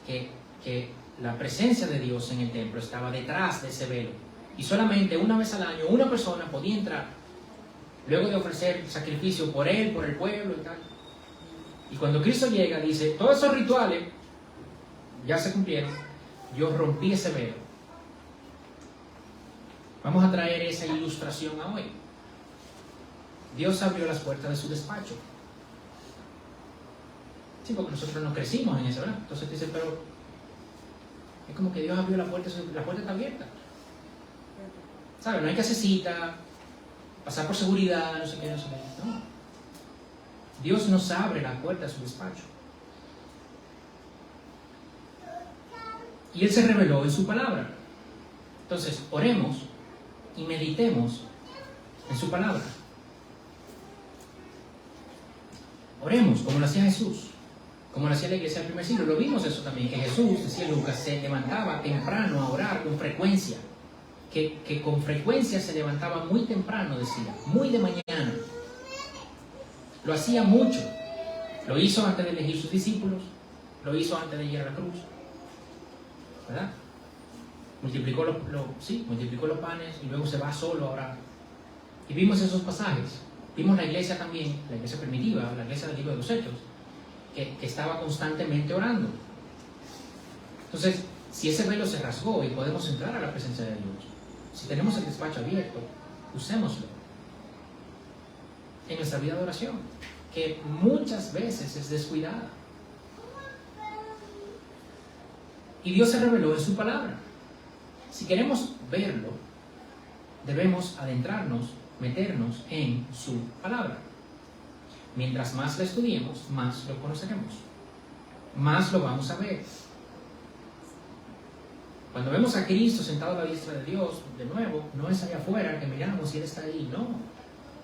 Que la presencia de Dios en el templo estaba detrás de ese velo. Y solamente una vez al año una persona podía entrar, luego de ofrecer sacrificio por él, por el pueblo y tal. Y cuando Cristo llega, dice: todos esos rituales ya se cumplieron, yo rompí ese velo. Vamos a traer esa ilustración a hoy. Dios abrió las puertas de su despacho. Sí, porque nosotros no crecimos en eso, ¿verdad? Entonces dice, pero es como que Dios abrió la puerta está abierta. ¿Sabes? No hay que hacer cita, pasar por seguridad, no sé qué. No. Dios nos abre la puerta de su despacho. Y Él se reveló en su palabra. Entonces, oremos y meditemos en su palabra. Oremos como lo hacía Jesús, como lo hacía la iglesia del primer siglo. Lo vimos eso también, que Jesús, decía Lucas, se levantaba temprano a orar con frecuencia. Que con frecuencia se levantaba muy temprano, decía, muy de mañana. Lo hacía mucho. Lo hizo antes de elegir sus discípulos, lo hizo antes de ir a la cruz, ¿verdad? Multiplicó los panes y luego se va solo a orar. Y vimos esos pasajes. Vimos la iglesia también, la iglesia primitiva, la iglesia del libro de los Hechos, que estaba constantemente orando. Entonces, Si ese velo se rasgó y podemos entrar a la presencia de Dios, si tenemos el despacho abierto, usémoslo en nuestra vida de oración, que muchas veces es descuidada. Y Dios se reveló en su palabra. Si queremos verlo, debemos adentrarnos, meternos en su palabra. Mientras más la estudiemos, más lo conoceremos, más lo vamos a ver. Cuando vemos a Cristo sentado a la diestra de Dios, de nuevo, no es allá afuera que miramos y Él está ahí, no.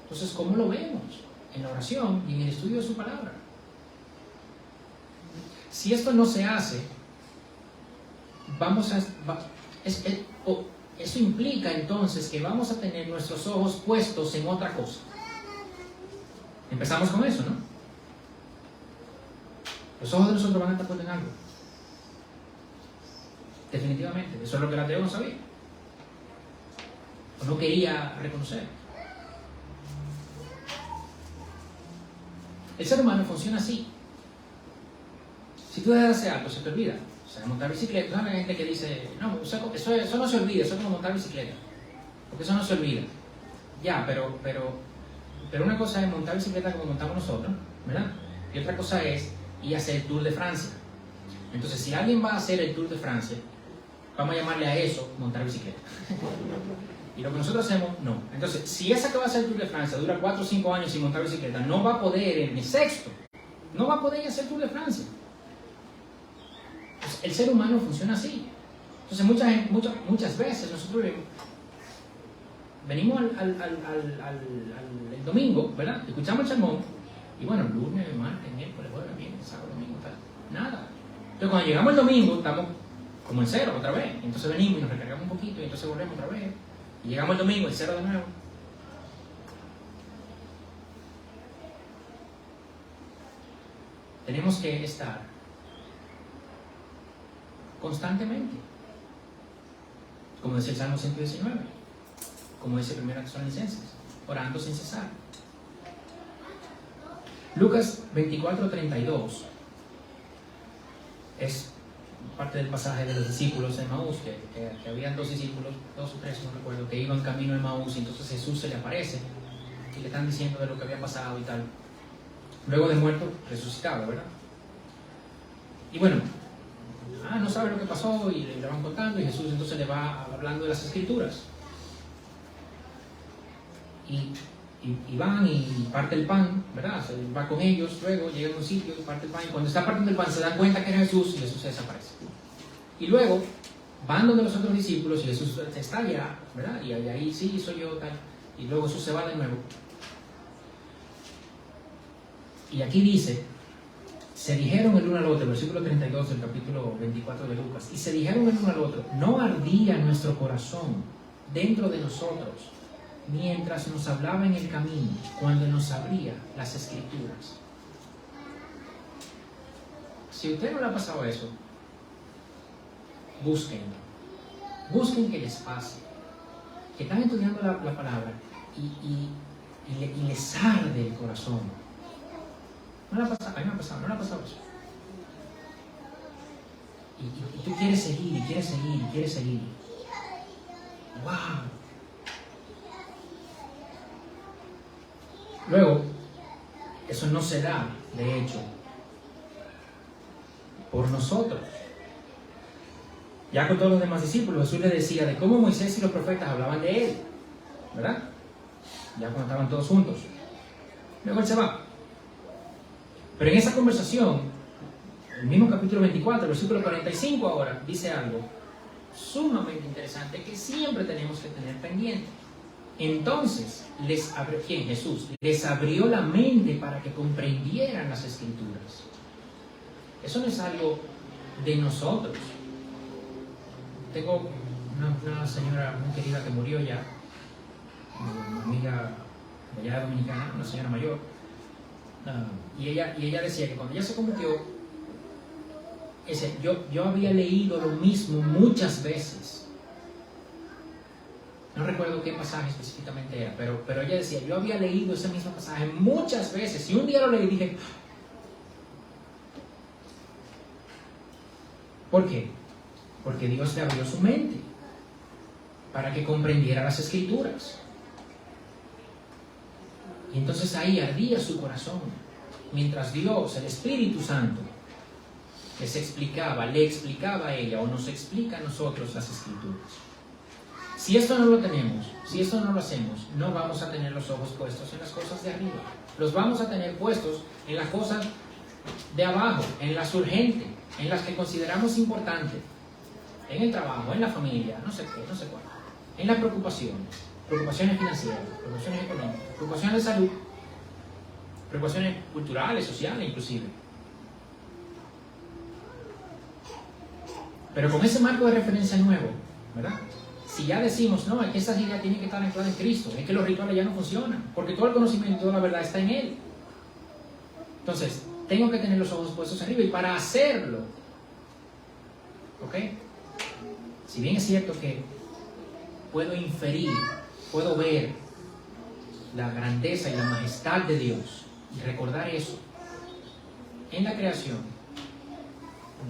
Entonces, ¿cómo lo vemos? En la oración y en el estudio de su palabra. Si esto no se hace, eso implica entonces que vamos a tener nuestros ojos puestos en otra cosa. Empezamos con eso, ¿no? Los ojos de nosotros van a estar puestos en algo. Definitivamente, eso es lo que el ateo no sabía. O no quería reconocer. El ser humano funciona así. Si tú dejas de hacer algo, se te olvida. O sea, montar bicicleta, ¿sabes? Hay gente que dice, no, eso no se olvida, eso es como montar bicicleta. Porque eso no se olvida. Ya, pero una cosa es montar bicicleta como montamos nosotros, ¿verdad? Y otra cosa es ir a hacer el Tour de Francia. Entonces, si alguien va a hacer el Tour de Francia, vamos a llamarle a eso montar bicicleta. Y lo que nosotros hacemos, no. Entonces, si esa que va a hacer el Tour de Francia dura 4 o 5 años sin montar bicicleta, no va a poder en el sexto, no va a poder hacer el Tour de Francia. Pues el ser humano funciona así. Entonces, muchas veces nosotros venimos el domingo, ¿verdad? Escuchamos el sermón, y bueno, lunes, martes, miércoles, jueves, viernes, sábado, domingo, tal. Nada. Entonces, cuando llegamos el domingo, estamos como en cero otra vez. Entonces venimos y nos recargamos un poquito, y entonces volvemos otra vez. Y llegamos el domingo, en cero de nuevo. Tenemos que estar constantemente, como dice el Salmo 119, como dice 1 Tesalonicenses, orando sin cesar. Lucas 24:32 es parte del pasaje de los discípulos de Emaús, que habían 2 discípulos, 2 o 3, no recuerdo, que iban camino de Emaús, y entonces Jesús se le aparece y le están diciendo de lo que había pasado y tal. Luego de muerto, resucitado, ¿verdad? Y bueno, no sabe lo que pasó, y le van contando, y Jesús entonces le va hablando de las Escrituras. Y van y parte el pan, ¿verdad? Se va con ellos, luego llega a un sitio y parte el pan, y cuando está partiendo el pan se dan cuenta que era Jesús, y Jesús se desaparece. Y luego van donde los otros discípulos, y Jesús está allá, ¿verdad? Y ahí sí, soy yo, tal. Y luego Jesús se va de nuevo. Y aquí dice, se dijeron el uno al otro, versículo 32 del capítulo 24 de Lucas, y se dijeron el uno al otro, no ardía nuestro corazón dentro de nosotros mientras nos hablaba en el camino, cuando nos abría las Escrituras. Si a usted no le ha pasado eso, busquen que les pase, que están estudiando la palabra y les arde el corazón. No le ha pasado, a mí me ha pasado, no le ha pasado eso. Y tú quieres seguir, y quieres seguir, y quieres seguir. ¡Wow! Luego, eso no se da, de hecho, por nosotros. Ya con todos los demás discípulos, Jesús les decía de cómo Moisés y los profetas hablaban de él, ¿verdad? Ya cuando estaban todos juntos. Luego él se va. Pero en esa conversación, el mismo capítulo 24, versículo 45 ahora, dice algo sumamente interesante que siempre tenemos que tener pendiente. Entonces, ¿quién? Jesús les abrió la mente para que comprendieran las Escrituras. Eso no es algo de nosotros. Tengo una señora muy querida que murió ya, una amiga de allá dominicana, una señora mayor, y ella decía que cuando ella se convirtió, yo había leído lo mismo muchas veces. No recuerdo qué pasaje específicamente era, pero ella decía, yo había leído ese mismo pasaje muchas veces, y un día lo leí y dije, ¿por qué? porque Dios le abrió su mente para que comprendiera las Escrituras. Y entonces ahí ardía su corazón, mientras Dios, el Espíritu Santo, le explicaba a ella o nos explica a nosotros las Escrituras. Si esto no lo tenemos, si esto no lo hacemos, no vamos a tener los ojos puestos en las cosas de arriba. Los vamos a tener puestos en las cosas de abajo, en las urgentes, en las que consideramos importantes, en el trabajo, en la familia, no sé qué, no sé cuál, en las preocupaciones financieras, preocupaciones económicas, preocupaciones de salud, preocupaciones culturales, sociales inclusive. Pero con ese marco de referencia nuevo, ¿verdad? Si ya decimos, no, es que esa idea tiene que estar anclada en Cristo, es que los rituales ya no funcionan, porque todo el conocimiento y toda la verdad está en Él. Entonces, tengo que tener los ojos puestos arriba, y para hacerlo, ¿ok? Si bien es cierto que puedo inferir, puedo ver la grandeza y la majestad de Dios, y recordar eso, en la creación,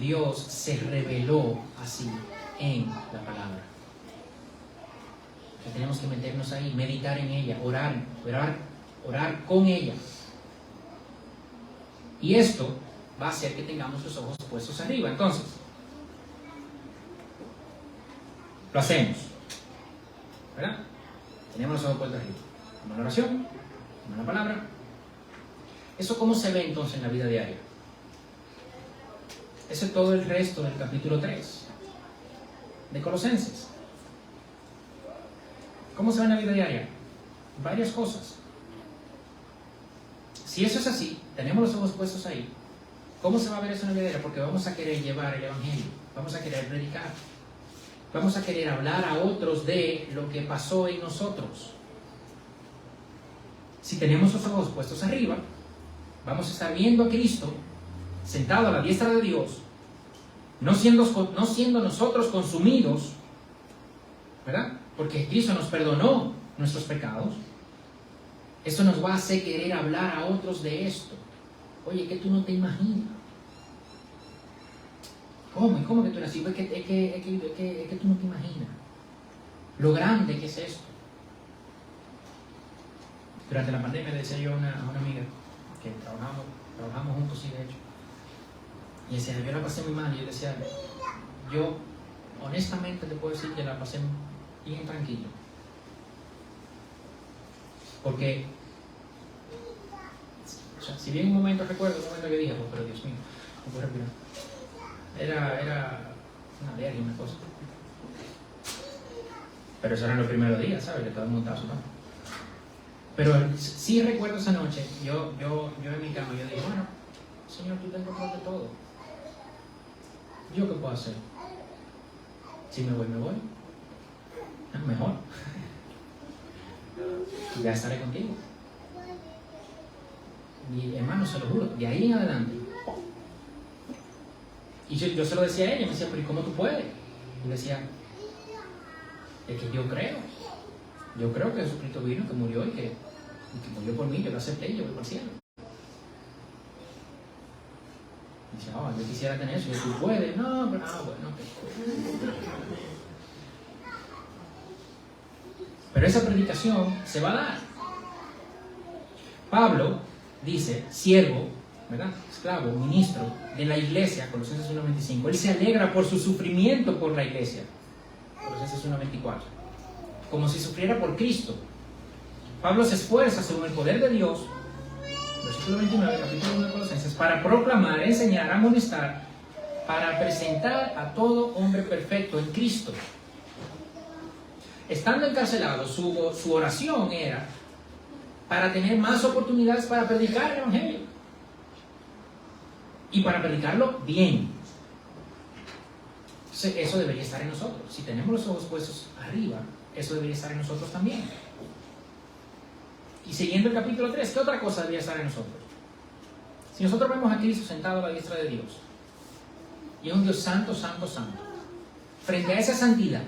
Dios se reveló así en la palabra. Tenemos que meternos ahí, meditar en ella, orar con ella. Y esto va a hacer que tengamos los ojos puestos arriba. Entonces, lo hacemos, ¿verdad? Tenemos los ojos puestos arriba. Como la oración, como la palabra. ¿Eso cómo se ve entonces en la vida diaria? Eso es todo el resto del capítulo 3 de Colosenses. ¿Cómo se ve en la vida diaria? Varias cosas. Si eso es así, tenemos los ojos puestos ahí, ¿cómo se va a ver eso en la vida diaria? Porque vamos a querer llevar el Evangelio, vamos a querer predicar, vamos a querer hablar a otros de lo que pasó en nosotros. Si tenemos los ojos puestos arriba, vamos a estar viendo a Cristo sentado a la diestra de Dios, no siendo nosotros consumidos, ¿verdad? Porque Cristo nos perdonó nuestros pecados. Eso nos va a hacer querer hablar a otros de esto. Oye, que tú no te imaginas. ¿Cómo? ¿Y cómo que tú eres así? Es que tú no te imaginas lo grande que es esto. Durante la pandemia le decía yo a una amiga que trabajamos juntos, sí, de hecho. Y decía, yo la pasé muy mal. Y yo decía, yo honestamente te puedo decir que la pasé bien tranquilo. Porque, o sea, si bien un momento recuerdo, un momento que dije, oh, pero Dios mío, no puedo respirar. Era una alergia, una cosa. Pero eso eran los primeros días, ¿sabes? Que todo el mundo estaba asustado. Pero sí recuerdo esa noche, yo en mi cama, yo dije, bueno, Señor, tú ten control de todo. ¿Yo qué puedo hacer? Si me voy, me voy. Mejor. Ya estaré contigo. Y hermano, se lo juro, de ahí en adelante. Y yo se lo decía a ella, me decía, pero ¿y cómo tú puedes? Y decía, es que yo creo que Jesucristo vino, que murió y que murió por mí, yo lo acepté y yo voy por el cielo. Y dice, oh, yo quisiera tener eso, y tú puedes, no, pero bueno, ok. Pero esa predicación se va a dar. Pablo dice, siervo, ¿verdad? Esclavo, ministro de la iglesia, Colosenses 1:25. Él se alegra por su sufrimiento por la iglesia, Colosenses 1:24. Como si sufriera por Cristo. Pablo se esfuerza según el poder de Dios, versículo 29, capítulo 1 de Colosenses, para proclamar, enseñar, amonestar, para presentar a todo hombre perfecto en Cristo. Estando encarcelado, su oración era para tener más oportunidades para predicar el Evangelio. Y para predicarlo bien. Eso debería estar en nosotros. Si tenemos los ojos puestos arriba, eso debería estar en nosotros también. Y siguiendo el capítulo 3, ¿qué otra cosa debería estar en nosotros? Si nosotros vemos a Cristo sentado a la diestra de Dios, y es un Dios santo, santo, santo, frente a esa santidad,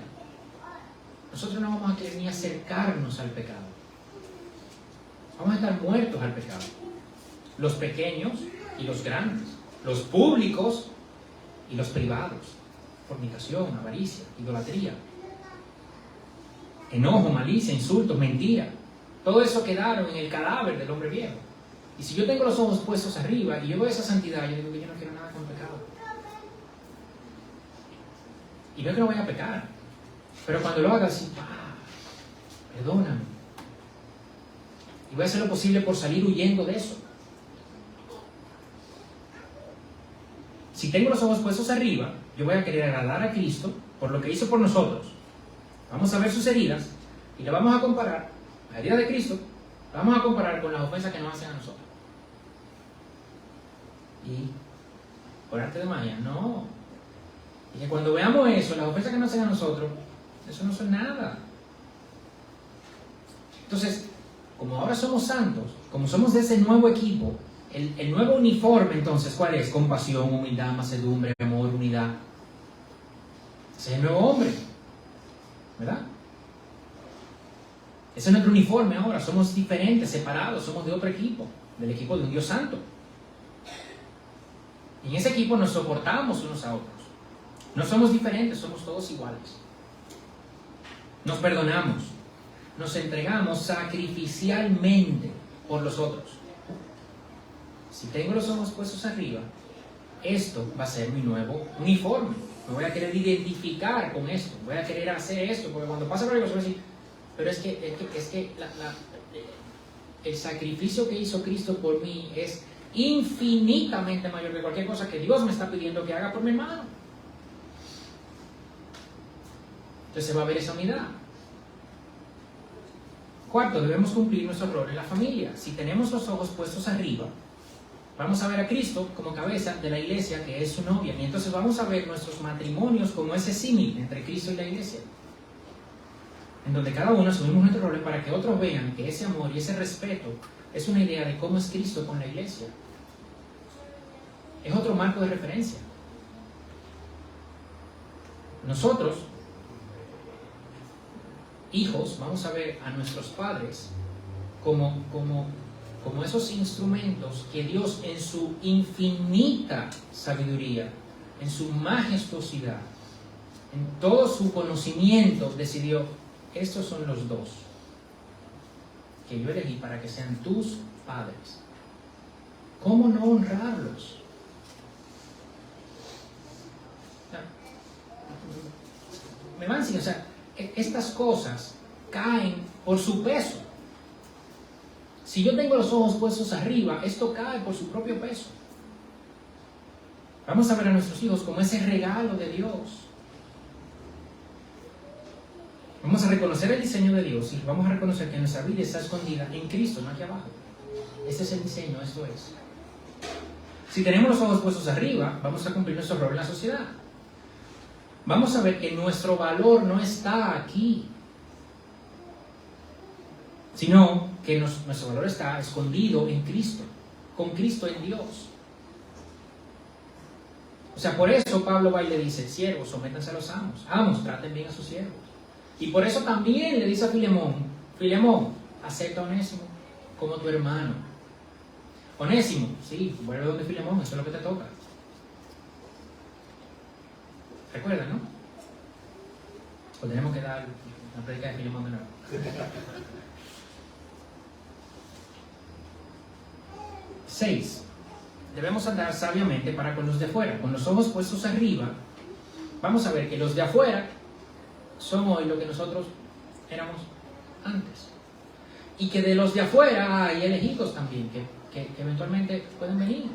nosotros no vamos a querer ni acercarnos al pecado. Vamos a estar muertos al pecado. Los pequeños y los grandes, los públicos y los privados. fornicación, avaricia, idolatría, enojo, malicia, insultos, mentira. Todo eso quedaron en el cadáver del hombre viejo. Y si yo tengo los ojos puestos arriba y yo veo esa santidad, yo digo que yo no quiero nada con pecado. Y no es que no vaya a pecar, pero cuando lo haga así, perdóname. Y voy a hacer lo posible por salir huyendo de eso. Si tengo los ojos puestos arriba, yo voy a querer agradar a Cristo por lo que hizo por nosotros. Vamos a ver sus heridas y le vamos a comparar, la herida de Cristo, la vamos a comparar con las ofensas que nos hacen a nosotros. Y por arte de magia, no. Y que cuando veamos eso, las ofensas que nos hacen a nosotros, eso no son nada. Entonces, como ahora somos santos, como somos de ese nuevo equipo, el nuevo uniforme, entonces, ¿cuál es? Compasión, humildad, mansedumbre, amor, unidad. Ese es el nuevo hombre, ¿verdad? Ese es nuestro uniforme ahora. Somos diferentes, separados, somos de otro equipo, del equipo de un Dios santo. Y en ese equipo nos soportamos unos a otros. No somos diferentes, somos todos iguales. Nos perdonamos, nos entregamos sacrificialmente por los otros. Si tengo los ojos puestos arriba, esto va a ser mi nuevo uniforme. Me voy a querer identificar con esto, voy a querer hacer esto, porque cuando pasa por algo, voy a decir, pero es que el sacrificio que hizo Cristo por mí es infinitamente mayor que cualquier cosa que Dios me está pidiendo que haga por mi hermano. Entonces va a haber esa unidad. Cuarto, debemos cumplir nuestro rol en la familia. Si tenemos los ojos puestos arriba, vamos a ver a Cristo como cabeza de la iglesia, que es su novia. Y entonces vamos a ver nuestros matrimonios como ese símil entre Cristo y la iglesia, en donde cada uno asumimos nuestros roles para que otros vean que ese amor y ese respeto es una idea de cómo es Cristo con la iglesia. Es otro marco de referencia. Nosotros, hijos, vamos a ver a nuestros padres como esos instrumentos que Dios en su infinita sabiduría, en su majestuosidad, en todo su conocimiento, decidió, estos son los dos que yo elegí para que sean tus padres. ¿Cómo no honrarlos? Me van a decir, o sea, estas cosas caen por su peso. Si yo tengo los ojos puestos arriba, esto cae por su propio peso. Vamos a ver a nuestros hijos como ese regalo de Dios. Vamos a reconocer el diseño de Dios y vamos a reconocer que nuestra vida está escondida en Cristo, no aquí abajo. Este es el diseño, esto es. Si tenemos los ojos puestos arriba, vamos a cumplir nuestro rol en la sociedad. Vamos a ver que nuestro valor no está aquí, sino que nuestro valor está escondido en Cristo, con Cristo en Dios. O sea, por eso Pablo va y le dice, siervos, sométanse a los amos, amos, traten bien a sus siervos. Y por eso también le dice a Filemón, acepta a Onésimo como tu hermano. Onésimo, sí, vuelve donde Filemón, eso es lo que te toca. ¿Recuerdan, no? O tenemos que dar la predica de Filemón de nuevo. 6. Debemos andar sabiamente para con los de afuera, con los ojos puestos arriba. Vamos a ver que los de afuera son hoy lo que nosotros éramos antes. Y que de los de afuera hay elegidos también, que eventualmente pueden venir.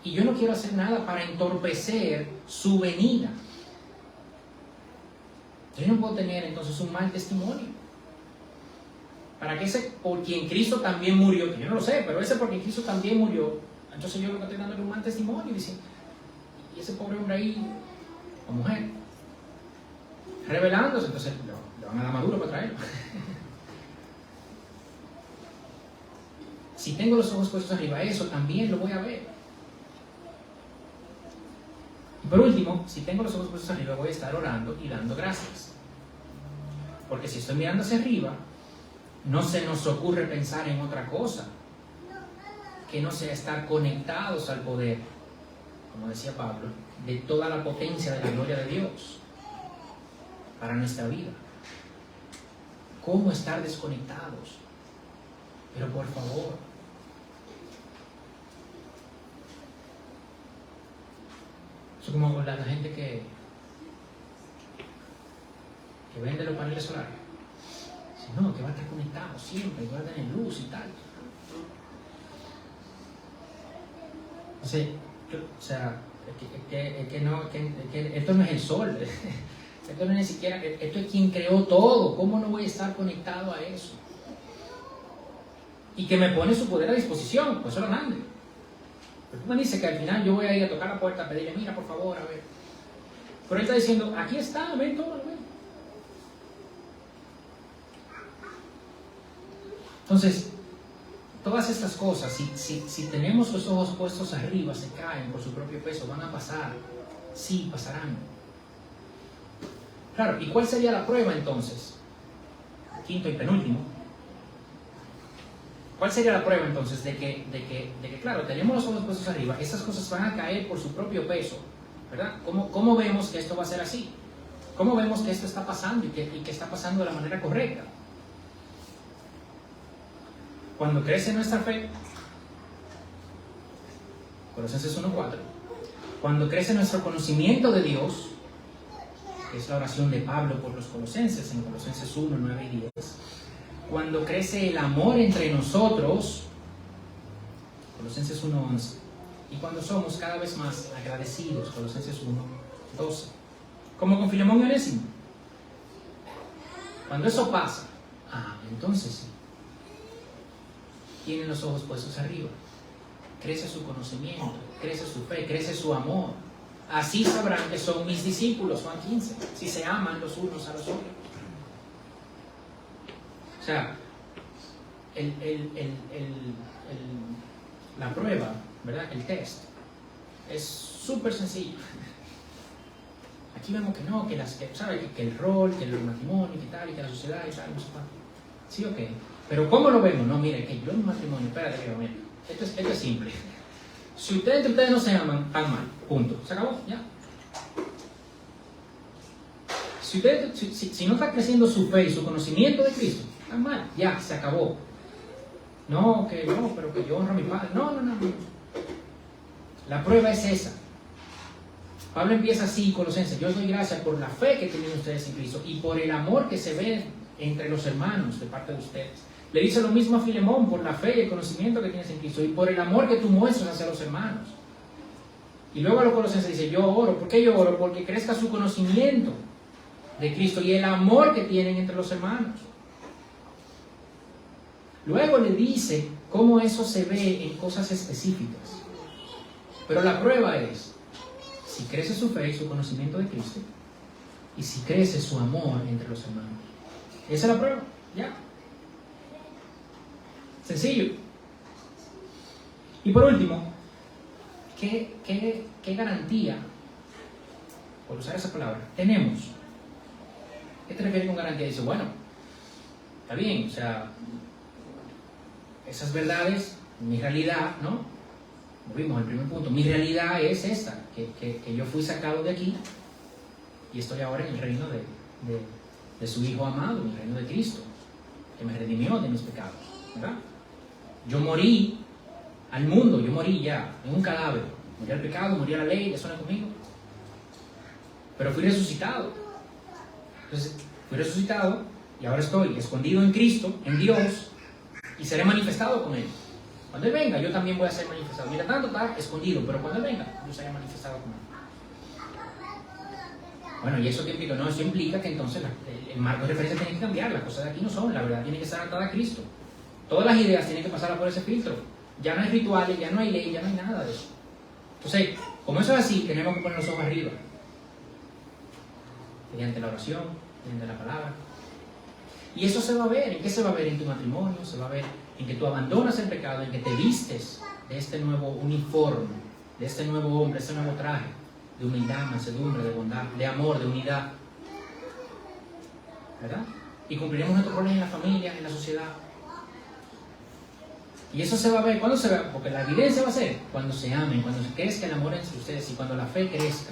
Y yo no quiero hacer nada para entorpecer su venida. Yo no puedo tener entonces un mal testimonio. Para que ese por quien Cristo también murió, que yo no lo sé, pero ese por quien Cristo también murió, entonces yo lo que estoy dando es un mal testimonio. Y ese pobre hombre ahí, o mujer, rebelándose, entonces le van a dar maduro para traerlo. Si tengo los ojos puestos arriba, eso también lo voy a ver. Y por último, si tengo los ojos puestos arriba, voy a estar orando y dando gracias. Porque si estoy mirando hacia arriba, no se nos ocurre pensar en otra cosa que no sea estar conectados al poder. como decía Pablo, de toda la potencia de la gloria de Dios para nuestra vida. ¿Cómo estar desconectados? Pero por favor, eso como la gente que vende los paneles solares. Dice, no, que va a estar conectado siempre, que va a tener luz y tal. Esto no es el sol, esto no es ni siquiera, esto es quien creó todo. ¿Cómo no voy a estar conectado a eso? Y que me pone su poder a disposición, pues eso es lo grande. Pero tú me dices que al final yo voy a ir a tocar la puerta a pedirle, mira por favor, a ver. Pero él está diciendo, aquí está, ven todo, ven. Entonces, todas estas cosas, si tenemos los ojos puestos arriba, se caen por su propio peso, van a pasar. Sí, pasarán. Claro, ¿y cuál sería la prueba entonces? Quinto y penúltimo. ¿Cuál sería la prueba entonces de que claro, tenemos los ojos puestos arriba, estas cosas van a caer por su propio peso, ¿verdad? ¿Cómo vemos que esto va a ser así? ¿Cómo vemos que esto está pasando y que está pasando de la manera correcta? Cuando crece nuestra fe, Colosenses 1:4, cuando crece nuestro conocimiento de Dios, que es la oración de Pablo por los colosenses en Colosenses 1:9 y 10, cuando crece el amor entre nosotros, Colosenses 1:11, y cuando somos cada vez más agradecidos, Colosenses 1:12, como con Filemón y Onésimo. Cuando eso pasa, entonces sí, tienen los ojos puestos arriba, crece su conocimiento, crece su fe, crece su amor. Así sabrán que son mis discípulos, Juan 15, si se aman los unos a los otros. O sea, la prueba, ¿verdad? El test es súper sencillo. Aquí vemos que no, ¿sabe? Que el rol, que el matrimonio, que tal, y que la sociedad y tal, no sé cuánto. Sí, ok. Pero ¿cómo lo vemos? No, mire, que yo en un matrimonio, espérate, mira, esto es simple. Si ustedes no se aman, tan mal, punto. Se acabó, ya. Si no está creciendo su fe y su conocimiento de Cristo, tan mal, ya, se acabó. No, pero que yo honro a mi padre. No. La prueba es esa. Pablo empieza así, Colosenses: yo os doy gracias por la fe que tienen ustedes en Cristo y por el amor que se ve entre los hermanos de parte de ustedes. Le dice lo mismo a Filemón: por la fe y el conocimiento que tienes en Cristo y por el amor que tú muestras hacia los hermanos. Y luego a los Colosenses dice: yo oro. ¿Por qué yo oro? Porque crezca su conocimiento de Cristo y el amor que tienen entre los hermanos. Luego le dice cómo eso se ve en cosas específicas. Pero la prueba es si crece su fe y su conocimiento de Cristo y si crece su amor entre los hermanos. Esa es la prueba, ya. Sencillo. Y por último, ¿qué garantía, por usar esa palabra, tenemos? ¿Qué te refieres con garantía? Dice, bueno, está bien, o sea, esas verdades, mi realidad, ¿no? Como vimos el primer punto, mi realidad es esta, que yo fui sacado de aquí y estoy ahora en el reino de su Hijo amado, en el reino de Cristo, que me redimió de mis pecados, ¿verdad? Yo morí al mundo, yo morí ya en un cadáver, morí al pecado, morí a la ley, ¿ya suena conmigo? Pero fui resucitado. Entonces, fui resucitado y ahora estoy escondido en Cristo, en Dios, y seré manifestado con Él. Cuando Él venga, yo también voy a ser manifestado. Mira, tanto está escondido, pero cuando Él venga, yo seré manifestado con Él. Bueno, ¿y eso qué implica? No, eso implica que entonces el marco de referencia tiene que cambiar. Las cosas de aquí no son, la verdad tiene que estar atada a Cristo. Todas las ideas tienen que pasar por ese filtro. Ya no hay rituales, ya no hay ley, ya no hay nada de eso. Entonces, como eso es así, tenemos que poner los ojos arriba. Mediante la oración, mediante la palabra. Y eso se va a ver. ¿En qué se va a ver? En tu matrimonio, se va a ver en que tú abandonas el pecado, en que te vistes de este nuevo uniforme, de este nuevo hombre, este nuevo traje, de humildad, mansedumbre, de bondad, de amor, de unidad. ¿Verdad? Y cumpliremos nuestros roles en la familia, en la sociedad. Y eso se va a ver, ¿cuándo se ve? Porque la evidencia va a ser cuando se amen, cuando se crezca el amor entre ustedes y cuando la fe crezca.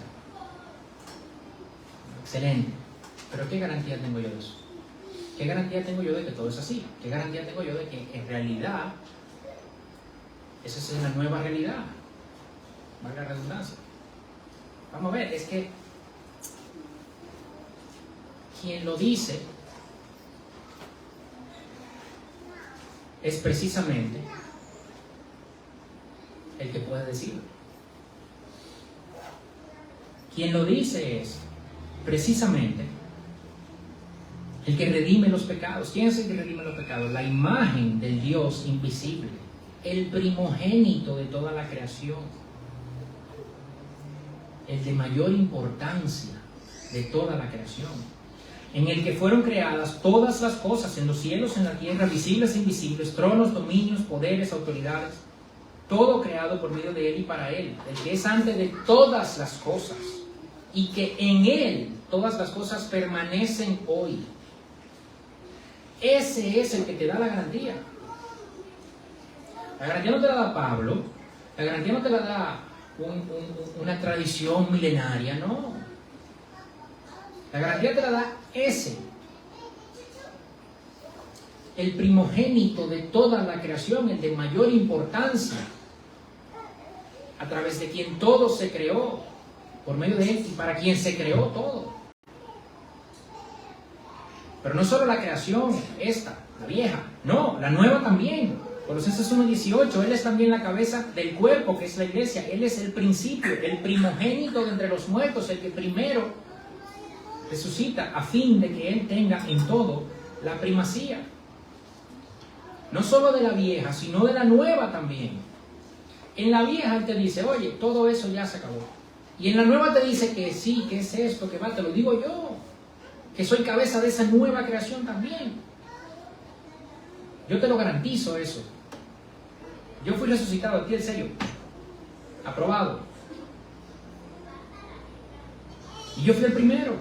Excelente. Pero ¿qué garantía tengo yo de eso? ¿Qué garantía tengo yo de que todo es así? ¿Qué garantía tengo yo de que en realidad esa es la nueva realidad? Valga la redundancia. Vamos a ver, es que quien lo dice es precisamente el que puede decirlo. Quien lo dice es precisamente el que redime los pecados. ¿Quién es el que redime los pecados? La imagen del Dios invisible, el primogénito de toda la creación, el de mayor importancia de toda la creación, en el que fueron creadas todas las cosas, en los cielos, en la tierra, visibles e invisibles, tronos, dominios, poderes, autoridades, todo creado por medio de Él y para Él, el que es antes de todas las cosas, y que en Él todas las cosas permanecen hoy. Ese es el que te da la garantía. La garantía no te la da Pablo, la garantía no te la da una tradición milenaria, no. La garantía te la da ese, el primogénito de toda la creación, el de mayor importancia, a través de quien todo se creó, por medio de Él y para quien se creó todo. Pero no solo la creación, esta, la vieja, no, la nueva también. Colosenses 1:18, Él es también la cabeza del cuerpo, que es la iglesia. Él es el principio, el primogénito de entre los muertos, el que primero resucita, a fin de que Él tenga en todo la primacía. No solo de la vieja, sino de la nueva también. En la vieja Él te dice, oye, todo eso ya se acabó. Y en la nueva te dice que sí, que es esto, que va, te lo digo yo, que soy cabeza de esa nueva creación también. Yo te lo garantizo eso. Yo fui resucitado, aquí el sello, aprobado. Y yo fui el primero.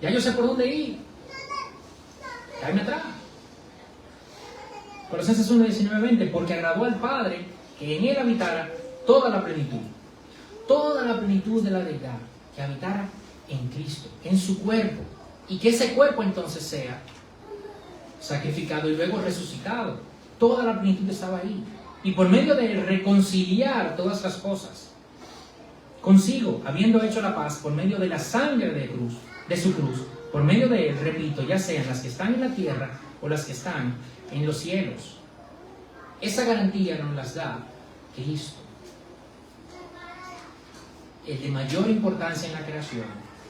Ya yo sé por dónde ir. Cáeme atrás. Colosenses 1:19-20, porque agradó al Padre que en Él habitara toda la plenitud de la deidad, que habitara en Cristo, en su cuerpo, y que ese cuerpo entonces sea sacrificado y luego resucitado. Toda la plenitud estaba ahí, y por medio de Él reconciliar todas las cosas consigo, habiendo hecho la paz por medio de la sangre de su cruz, por medio de Él, repito, ya sean las que están en la tierra o las que están en los cielos. Esa garantía nos las da Cristo, el de mayor importancia en la creación,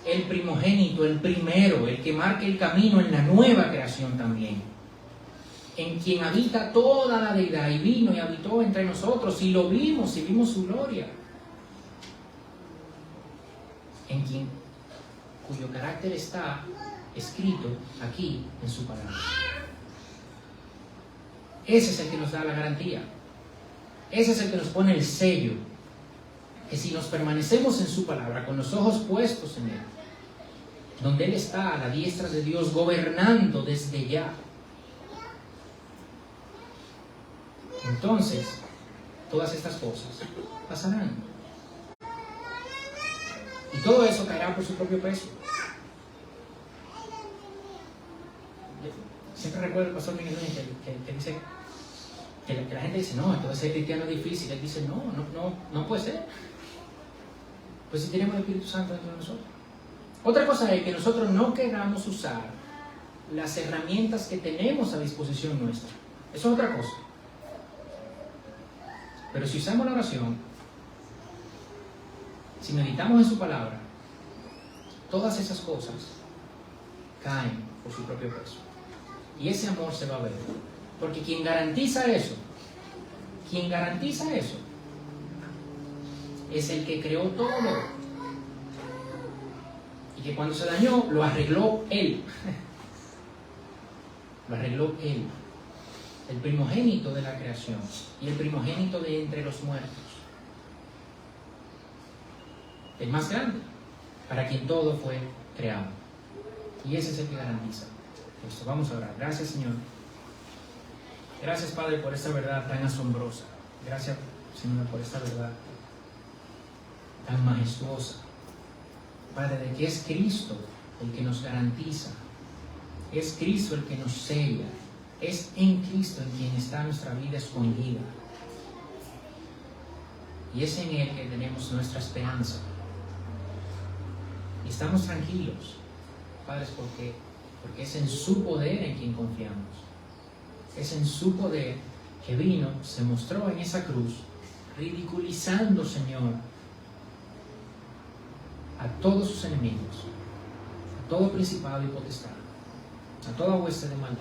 el primogénito, el primero, el que marca el camino en la nueva creación también, en quien habita toda la deidad, y vino y habitó entre nosotros, y lo vimos y vimos su gloria, en quien, cuyo carácter está escrito aquí en su palabra. Ese es el que nos da la garantía. Ese es el que nos pone el sello, que si nos permanecemos en su palabra, con los ojos puestos en Él, donde Él está a la diestra de Dios, gobernando desde ya, entonces todas estas cosas pasarán. Y todo eso caerá por su propio peso. Siempre recuerdo el pastor Miguel que dice que la gente dice, no, entonces ser cristiano es difícil. Él dice, no puede ser. Pues si tenemos el Espíritu Santo dentro de nosotros. Otra cosa es que nosotros no queramos usar las herramientas que tenemos a disposición nuestra. Eso es otra cosa. Pero si usamos la oración, si meditamos en su palabra, todas esas cosas caen por su propio peso. Y ese amor se va a ver. Porque quien garantiza eso es el que creó todo. Y que cuando se dañó, lo arregló Él. Lo arregló Él. El primogénito de la creación y el primogénito de entre los muertos. El más grande, para quien todo fue creado. Y ese es el que garantiza esto. Vamos a orar. Gracias, Señor. Gracias, Padre, por esta verdad tan asombrosa. Gracias, Señor, por esta verdad tan majestuosa. Padre, de que es Cristo el que nos garantiza, es Cristo el que nos sella, es en Cristo en quien está nuestra vida escondida. Y es en Él que tenemos nuestra esperanza. Y estamos tranquilos, Padre, porque es en su poder en quien confiamos. Es en su poder que vino, se mostró en esa cruz, ridiculizando, Señor, a todos sus enemigos, a todo principado y potestad, a toda hueste de maldad,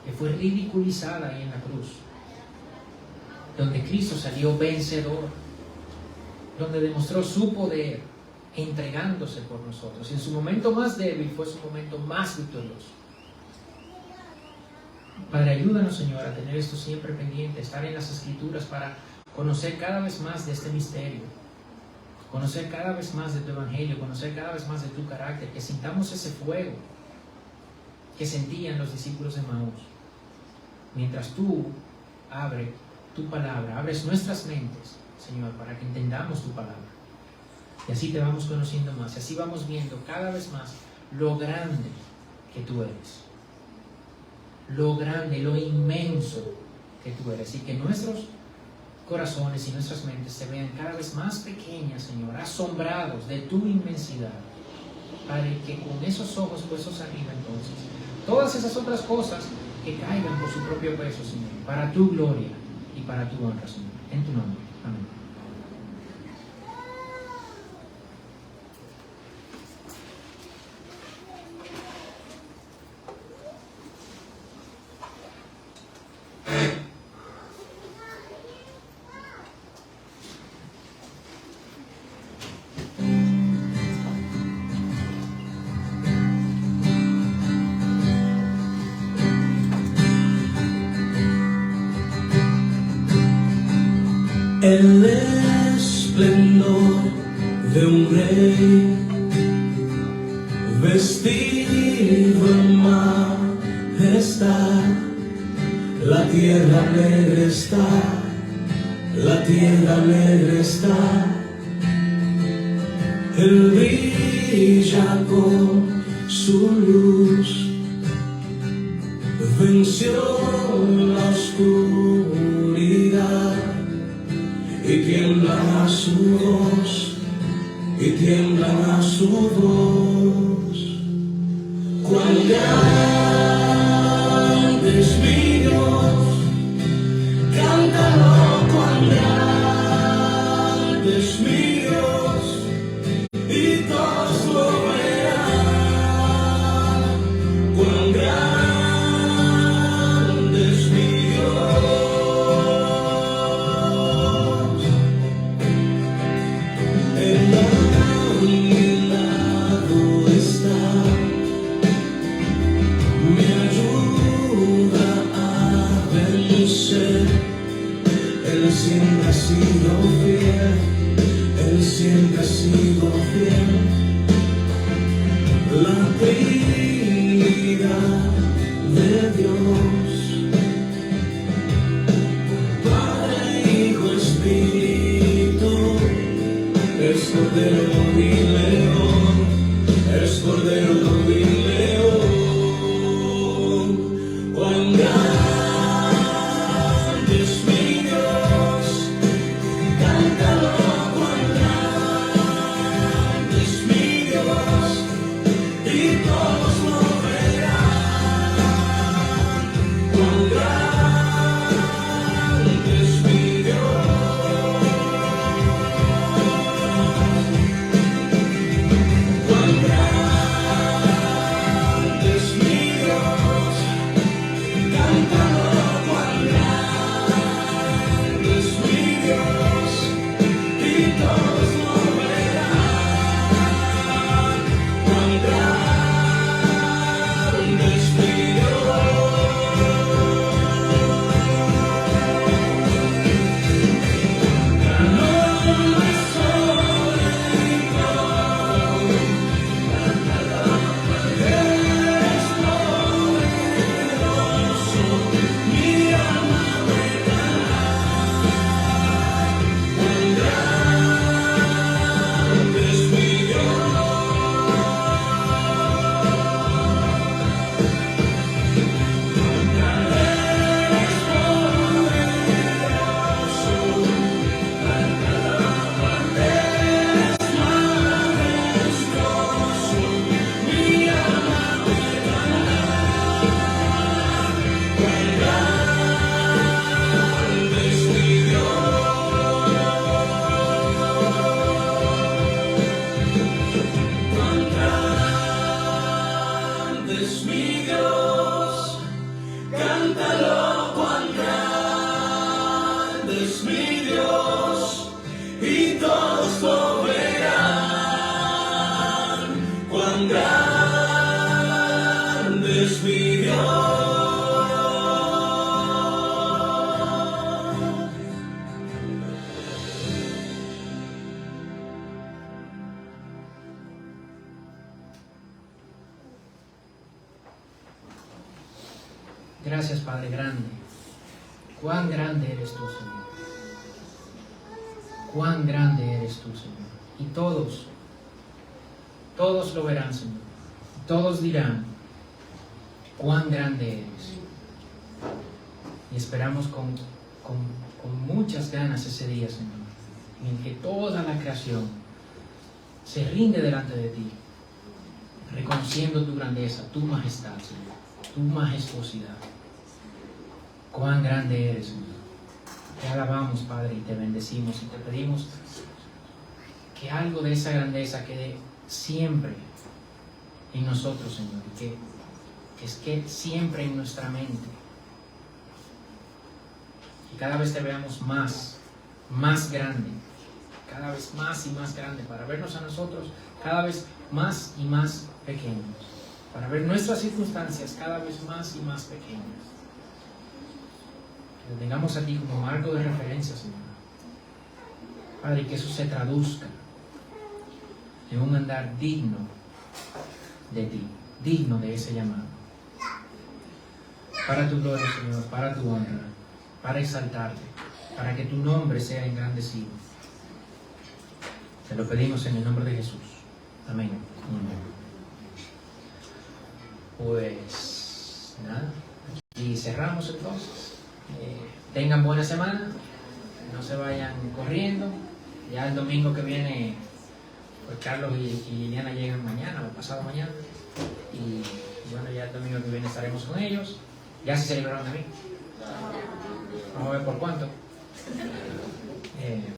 que fue ridiculizada ahí en la cruz, donde Cristo salió vencedor, donde demostró su poder, entregándose por nosotros. Y en su momento más débil fue su momento más victorioso. Padre, ayúdanos, Señor, a tener esto siempre pendiente, estar en las Escrituras para conocer cada vez más de este misterio, conocer cada vez más de tu Evangelio, conocer cada vez más de tu carácter, que sintamos ese fuego que sentían los discípulos de Maús. Mientras tú abres tu palabra, abres nuestras mentes, Señor, para que entendamos tu palabra. Y así te vamos conociendo más, y así vamos viendo cada vez más lo grande que tú eres. Lo grande, lo inmenso que tú eres, y que nuestros corazones y nuestras mentes se vean cada vez más pequeñas, Señor, asombrados de tu inmensidad, para que con esos ojos puestos arriba, entonces, todas esas otras cosas que caigan por su propio peso, Señor, para tu gloria y para tu honra, Señor, en tu nombre. Amén. El esplendor de un rey, vestido en majestad, la tierra alegre está, la tierra alegre está. Él brilla con su luz, venció la oscuridad. Y tiemblan a su voz, y tiemblan a su voz. Cuán grande es mi Dios, cántalo, cuán grande es mi Dios, y todos lo verán. Cuán grande es mi Dios. Él siempre ha sido fiel, Él siempre ha sido fiel. La Trinidad de Dios, Padre, Hijo, Espíritu, es Cordero y León, es Cordero y León. Cuán grande es mi Dios, cántalo, cuán grande es mi Dios, y todos lo verán. Cuán grande es mi Dios, cuán grande es mi Dios, cántalo, cuán grande es mi Dios, y todos lo verán. Cuán grande es mi Dios. Gracias, Padre grande. Cuán grande eres tú, Señor. Cuán grande eres tú, Señor. Y todos lo verán, Señor. Todos dirán, cuán grande eres. Y esperamos con muchas ganas ese día, Señor, en que toda la creación se rinde delante de ti, reconociendo tu grandeza, tu majestad, Señor, tu majestuosidad. Cuán grande eres, Señor. Te alabamos, Padre, y te bendecimos y te pedimos que algo de esa grandeza quede siempre en nosotros, Señor, y que siempre en nuestra mente. Y cada vez te veamos más grande, cada vez más y más grande, para vernos a nosotros cada vez más y más pequeños, para ver nuestras circunstancias cada vez más y más pequeñas. Que te tengamos a ti como marco de referencia, Señor. Padre, y que eso se traduzca en un andar digno de ti, digno de ese llamado. Para tu gloria, Señor, para tu honra, para exaltarte, para que tu nombre sea engrandecido. Te lo pedimos en el nombre de Jesús. Amén. Pues nada, y cerramos entonces. Tengan buena semana, no se vayan corriendo. Ya el domingo que viene, pues Carlos y Liliana llegan mañana o pasado mañana. Y bueno, ya el domingo que viene estaremos con ellos. Ya se celebraron de mí. Vamos a ver por cuánto.